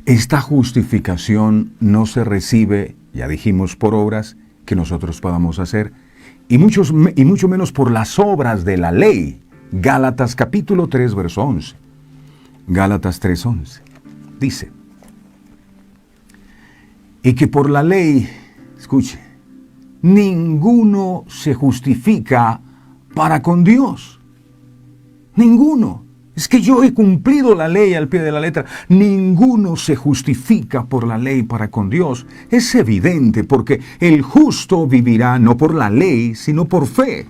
esta justificación no se recibe, ya dijimos, por obras que nosotros podamos hacer, y mucho menos por las obras de la ley. Gálatas capítulo 3, verso 11. Gálatas 3:11. Dice, y que por la ley, escuche, ninguno se justifica para con Dios. Ninguno. Es que yo he cumplido la ley al pie de la letra. Ninguno se justifica por la ley para con Dios. Es evidente, porque el justo vivirá no por la ley, sino por fe,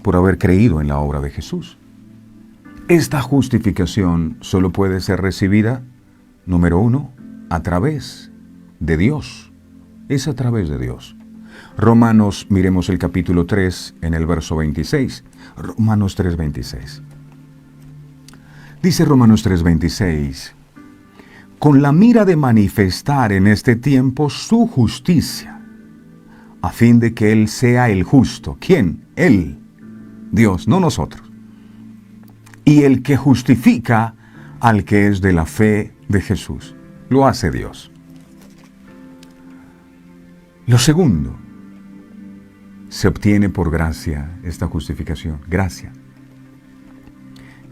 por haber creído en la obra de Jesús. Esta justificación solo puede ser recibida, número 1, a través de Dios. Es a través de Dios. Romanos, miremos el capítulo 3 en el verso 26. Romanos 3:26. Dice Romanos 3:26, con la mira de manifestar en este tiempo su justicia, a fin de que Él sea el justo. ¿Quién? Él, Dios, no nosotros. Y el que justifica al que es de la fe de Jesús. Lo hace Dios. Lo segundo, se obtiene por gracia esta justificación. Gracia.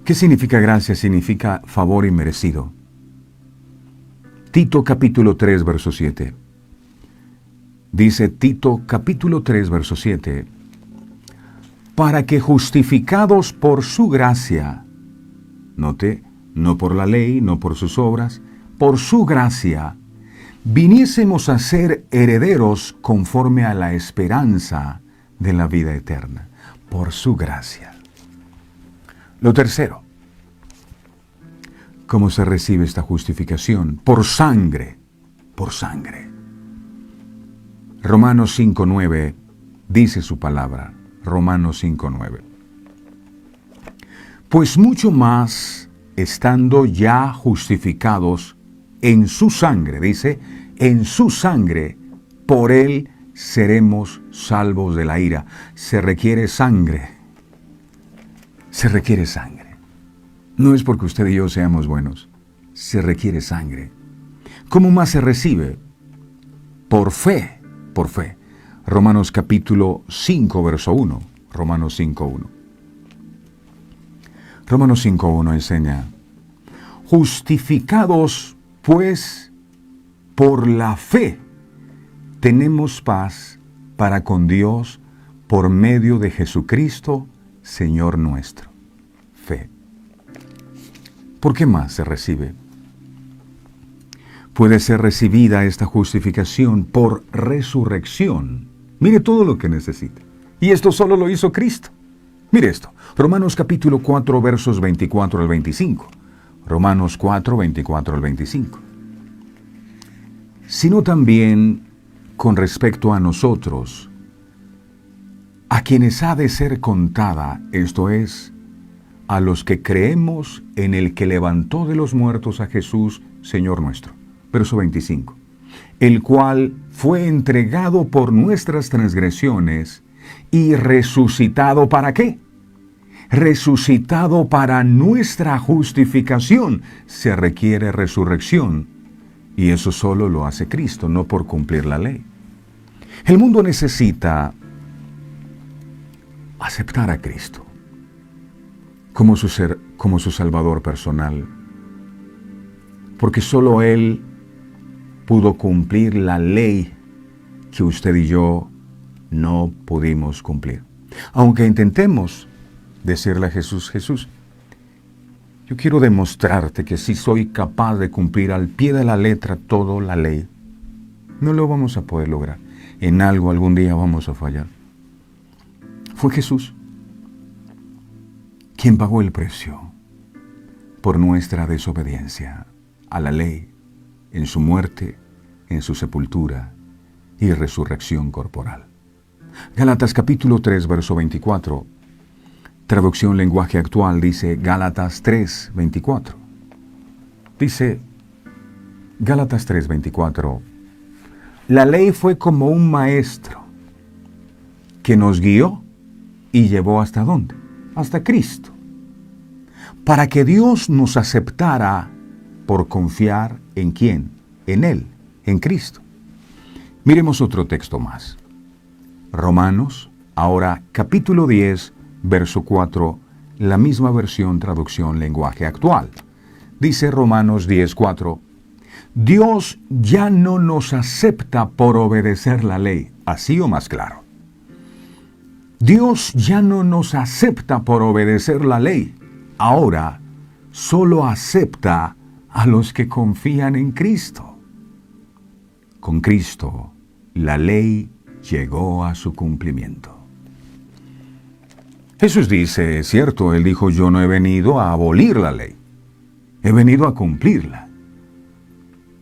¿Qué significa gracia? Significa favor inmerecido. Tito capítulo 3, verso 7. Dice Tito capítulo 3, verso 7. Para que justificados por su gracia, note, no por la ley, no por sus obras, por su gracia, viniésemos a ser herederos conforme a la esperanza de la vida eterna. Por su gracia. Lo tercero, ¿cómo se recibe esta justificación? Por sangre, por sangre. Romanos 5:9 dice su palabra, Romanos 5:9. Pues mucho más, estando ya justificados en su sangre, dice, en su sangre, por él seremos salvos de la ira. Se requiere sangre. Se requiere sangre. No es porque usted y yo seamos buenos. Se requiere sangre. ¿Cómo más se recibe? Por fe. Por fe. Romanos capítulo 5, verso 1. Romanos 5:1. Romanos 5:1 enseña, justificados pues por la fe, tenemos paz para con Dios por medio de Jesucristo, Señor nuestro. Fe. ¿Por qué más se recibe? Puede ser recibida esta justificación por resurrección. Mire todo lo que necesita. Y esto solo lo hizo Cristo. Mire esto. Romanos capítulo 4, versos 24 al 25. Romanos 4, 24 al 25. Sino también con respecto a nosotros, a quienes ha de ser contada, esto es, a los que creemos en el que levantó de los muertos a Jesús, Señor nuestro. Verso 25. El cual fue entregado por nuestras transgresiones y resucitado ¿para qué? Resucitado para nuestra justificación. Se requiere resurrección. Y eso solo lo hace Cristo, no por cumplir la ley. El mundo necesita aceptar a Cristo como su Salvador personal, porque solo Él pudo cumplir la ley que usted y yo no pudimos cumplir. Aunque intentemos decirle a Jesús, Jesús, yo quiero demostrarte que sí soy capaz de cumplir al pie de la letra toda la ley. No lo vamos a poder lograr. En algo algún día vamos a fallar. Fue Jesús quien pagó el precio por nuestra desobediencia a la ley en su muerte, en su sepultura y resurrección corporal. Gálatas capítulo 3, verso 24. Traducción lenguaje actual dice Gálatas 3, 24. Dice Gálatas 3, 24. La ley fue como un maestro que nos guió y llevó ¿hasta dónde? Hasta Cristo, para que Dios nos aceptara por confiar ¿en quién? En Él, en Cristo. Miremos otro texto más. Romanos, ahora capítulo 10, verso 4, la misma versión, traducción, lenguaje actual. Dice Romanos 10, 4, Dios ya no nos acepta por obedecer la ley, así o más claro. Dios ya no nos acepta por obedecer la ley, ahora solo acepta a los que confían en Cristo. Con Cristo, la ley llegó a su cumplimiento. Jesús dice, es cierto, Él dijo, yo no he venido a abolir la ley, he venido a cumplirla.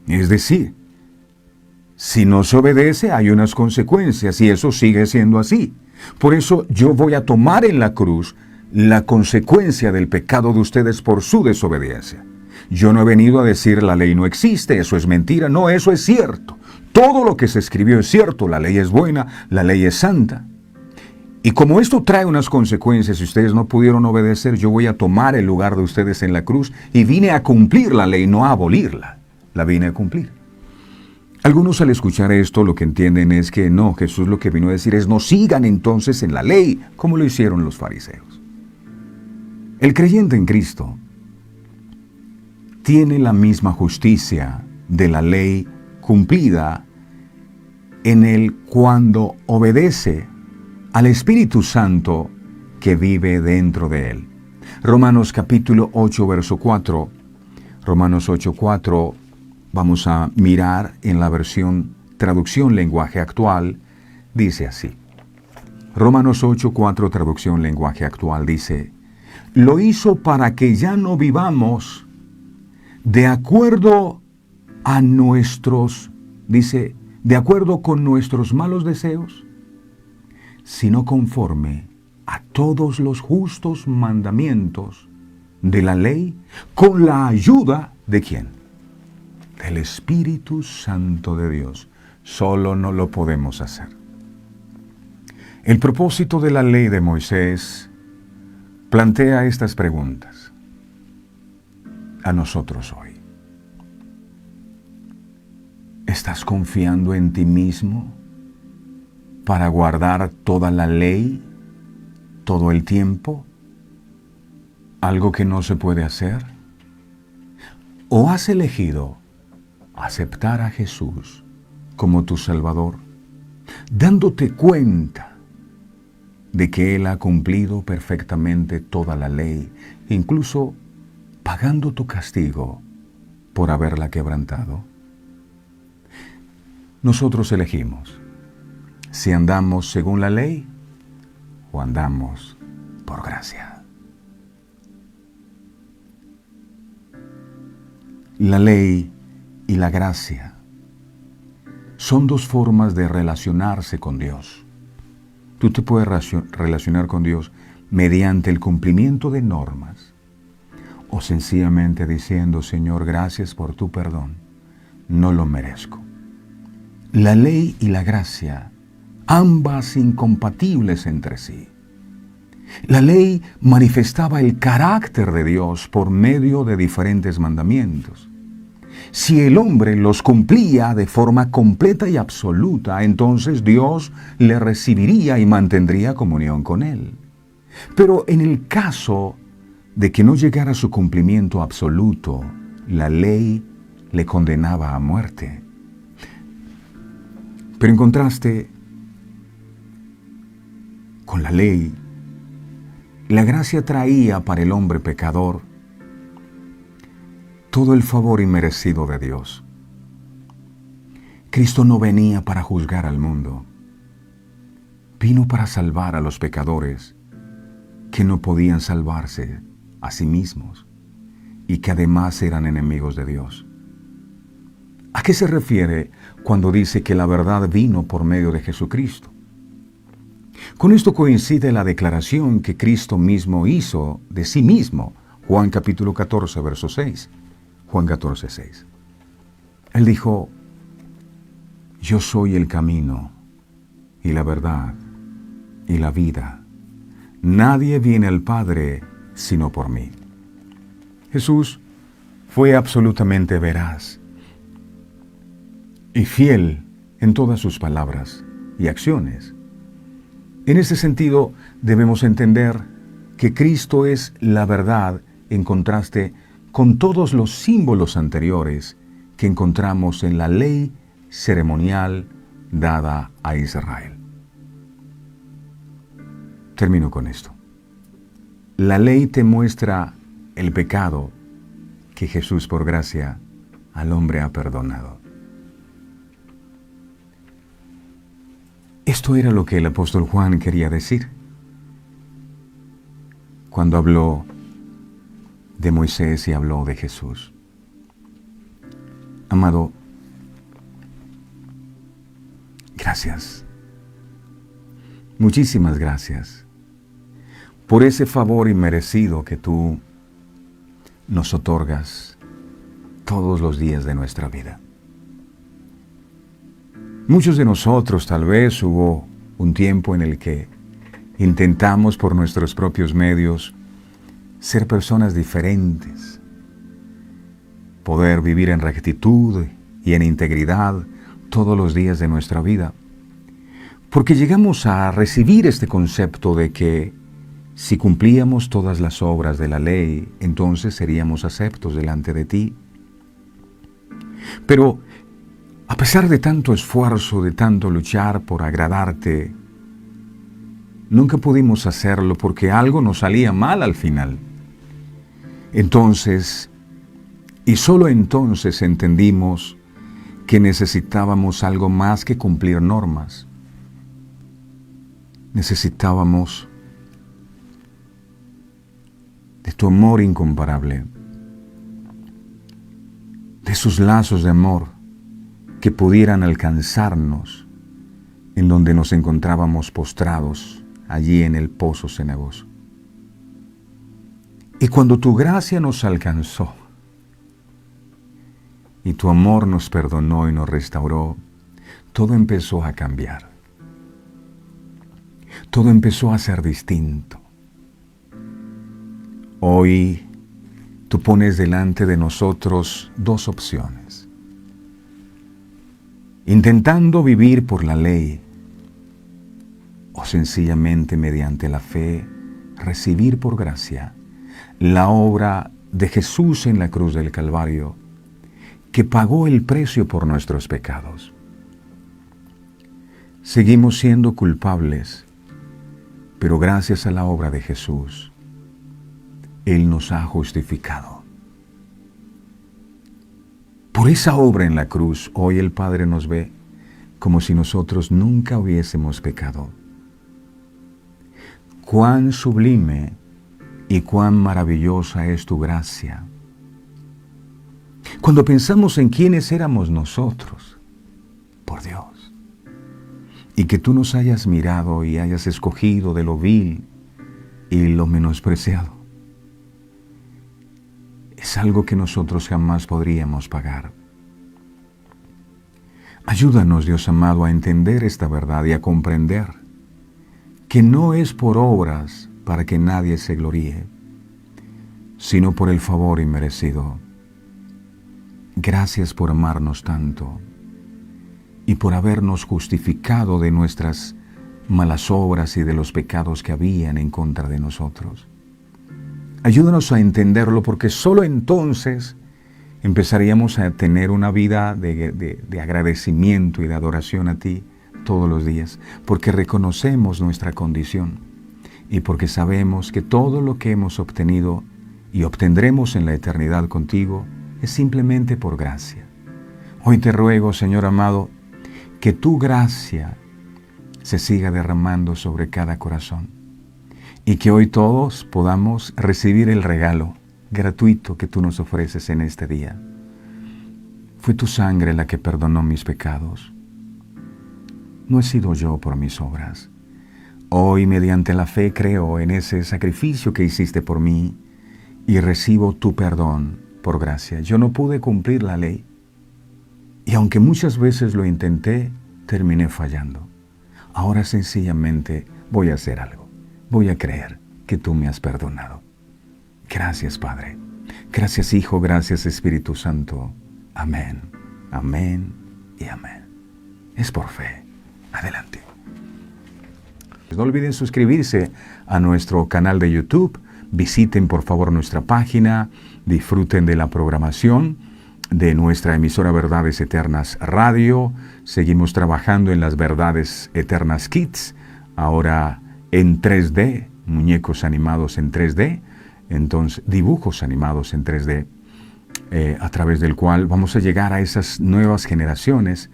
Es decir, si no se obedece hay unas consecuencias y eso sigue siendo así. Por eso yo voy a tomar en la cruz la consecuencia del pecado de ustedes por su desobediencia. Yo no he venido a decir la ley no existe, eso es mentira, no, eso es cierto. Todo lo que se escribió es cierto, la ley es buena, la ley es santa. Y como esto trae unas consecuencias, si ustedes no pudieron obedecer, yo voy a tomar el lugar de ustedes en la cruz y vine a cumplir la ley, no a abolirla, la vine a cumplir. Algunos al escuchar esto lo que entienden es que no, Jesús lo que vino a decir es no sigan entonces en la ley, como lo hicieron los fariseos. El creyente en Cristo tiene la misma justicia de la ley cumplida en él cuando obedece al Espíritu Santo que vive dentro de él. Romanos capítulo 8, verso 4. Romanos 8, 4. Vamos a mirar en la versión traducción lenguaje actual. Dice así. Romanos 8, 4, traducción lenguaje actual dice, lo hizo para que ya no vivamos de acuerdo a nuestros, dice, de acuerdo con nuestros malos deseos, sino conforme a todos los justos mandamientos de la ley, con la ayuda de ¿quién? Del Espíritu Santo de Dios. Solo no lo podemos hacer. El propósito de la ley de Moisés plantea estas preguntas a nosotros hoy. ¿Estás confiando en ti mismo para guardar toda la ley, todo el tiempo? ¿Algo que no se puede hacer? ¿O has elegido aceptar a Jesús como tu Salvador, dándote cuenta de que Él ha cumplido perfectamente toda la ley, incluso pagando tu castigo por haberla quebrantado? Nosotros elegimos si andamos según la ley o andamos por gracia. La ley y la gracia son dos formas de relacionarse con Dios. Tú te puedes relacionar con Dios mediante el cumplimiento de normas o sencillamente diciendo, Señor, gracias por tu perdón, no lo merezco. La ley y la gracia, ambas incompatibles entre sí. La ley manifestaba el carácter de Dios por medio de diferentes mandamientos. Si el hombre los cumplía de forma completa y absoluta, entonces Dios le recibiría y mantendría comunión con él. Pero en el caso de que no llegara a su cumplimiento absoluto, la ley le condenaba a muerte. Pero en contraste con la ley, la gracia traía para el hombre pecador todo el favor inmerecido de Dios. Cristo no venía para juzgar al mundo, vino para salvar a los pecadores que no podían salvarse a sí mismos y que además eran enemigos de Dios. ¿A qué se refiere cuando dice que la verdad vino por medio de Jesucristo? Con esto coincide la declaración que Cristo mismo hizo de sí mismo, Juan capítulo 14, verso 6. Juan 14, 6. Él dijo, yo soy el camino y la verdad y la vida. Nadie viene al Padre sino por mí. Jesús fue absolutamente veraz y fiel en todas sus palabras y acciones. En ese sentido, debemos entender que Cristo es la verdad en contraste con todos los símbolos anteriores que encontramos en la ley ceremonial dada a Israel. Termino con esto. La ley te muestra el pecado que Jesús por gracia al hombre ha perdonado. Esto era lo que el apóstol Juan quería decir cuando habló de Moisés y habló de Jesús. Amado, gracias. Muchísimas gracias por ese favor inmerecido que tú nos otorgas todos los días de nuestra vida. Muchos de nosotros tal vez hubo un tiempo en el que intentamos por nuestros propios medios ser personas diferentes, poder vivir en rectitud y en integridad todos los días de nuestra vida, porque llegamos a recibir este concepto de que si cumplíamos todas las obras de la ley, entonces seríamos aceptos delante de ti. Pero a pesar de tanto esfuerzo, de tanto luchar por agradarte, nunca pudimos hacerlo porque algo nos salía mal al final. Entonces, y solo entonces entendimos que necesitábamos algo más que cumplir normas. Necesitábamos de tu amor incomparable, de sus lazos de amor que pudieran alcanzarnos en donde nos encontrábamos postrados, allí en el pozo cenagoso. Y cuando tu gracia nos alcanzó y tu amor nos perdonó y nos restauró, todo empezó a cambiar. Todo empezó a ser distinto. Hoy tú pones delante de nosotros dos opciones. Intentando vivir por la ley o sencillamente mediante la fe recibir por gracia la obra de Jesús en la cruz del Calvario, que pagó el precio por nuestros pecados. Seguimos siendo culpables, pero gracias a la obra de Jesús, Él nos ha justificado. Por esa obra en la cruz, hoy el Padre nos ve como si nosotros nunca hubiésemos pecado. Cuán sublime y cuán maravillosa es tu gracia. Cuando pensamos en quiénes éramos nosotros, por Dios, y que tú nos hayas mirado y hayas escogido de lo vil y lo menospreciado, es algo que nosotros jamás podríamos pagar. Ayúdanos, Dios amado, a entender esta verdad y a comprender que no es por obras para que nadie se gloríe, sino por el favor inmerecido. Gracias por amarnos tanto y por habernos justificado de nuestras malas obras y de los pecados que habían en contra de nosotros. Ayúdanos a entenderlo, porque solo entonces empezaríamos a tener una vida de agradecimiento y de adoración a ti todos los días, porque reconocemos nuestra condición y porque sabemos que todo lo que hemos obtenido y obtendremos en la eternidad contigo es simplemente por gracia. Hoy te ruego, Señor amado, que tu gracia se siga derramando sobre cada corazón y que hoy todos podamos recibir el regalo gratuito que tú nos ofreces en este día. Fue tu sangre la que perdonó mis pecados. No he sido yo por mis obras. Hoy, mediante la fe, creo en ese sacrificio que hiciste por mí y recibo tu perdón por gracia. Yo no pude cumplir la ley y aunque muchas veces lo intenté, terminé fallando. Ahora sencillamente voy a hacer algo. Voy a creer que tú me has perdonado. Gracias, Padre. Gracias Hijo, gracias Espíritu Santo. Amén, amén y amén. Es por fe. Adelante. No olviden suscribirse a nuestro canal de YouTube. Visiten por favor nuestra página. Disfruten de la programación de nuestra emisora Verdades Eternas Radio. Seguimos trabajando en las Verdades Eternas Kids. Ahora en 3D, muñecos animados en 3D. Entonces, dibujos animados en 3D. A través del cual vamos a llegar a esas nuevas generaciones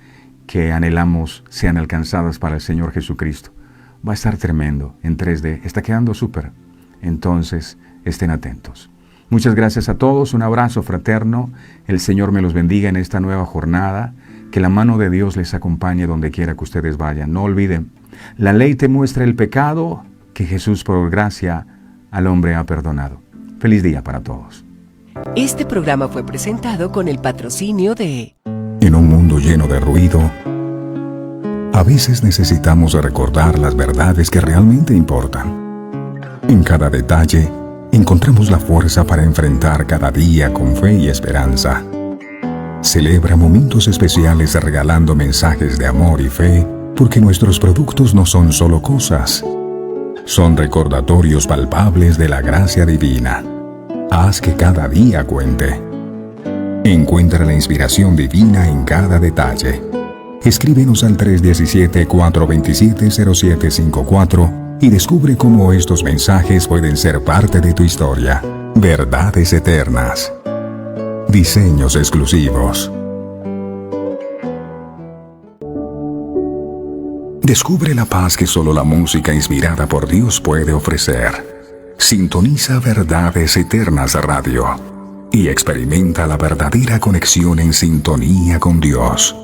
que anhelamos sean alcanzadas para el Señor Jesucristo. Va a estar tremendo en 3D. Está quedando súper. Entonces, estén atentos. Muchas gracias a todos. Un abrazo fraterno. El Señor me los bendiga en esta nueva jornada. Que la mano de Dios les acompañe donde quiera que ustedes vayan. No olviden, la ley te muestra el pecado que Jesús por gracia al hombre ha perdonado. Feliz día para todos. Este programa fue presentado con el patrocinio de... En un mundo lleno de ruido, a veces necesitamos recordar las verdades que realmente importan. En cada detalle, encontramos la fuerza para enfrentar cada día con fe y esperanza. Celebra momentos especiales regalando mensajes de amor y fe, porque nuestros productos no son solo cosas, son recordatorios palpables de la gracia divina. Haz que cada día cuente. Encuentra la inspiración divina en cada detalle. Escríbenos al 317-427-0754 y descubre cómo estos mensajes pueden ser parte de tu historia. Verdades Eternas. Diseños exclusivos. Descubre la paz que solo la música inspirada por Dios puede ofrecer. Sintoniza Verdades Eternas Radio y experimenta la verdadera conexión en sintonía con Dios.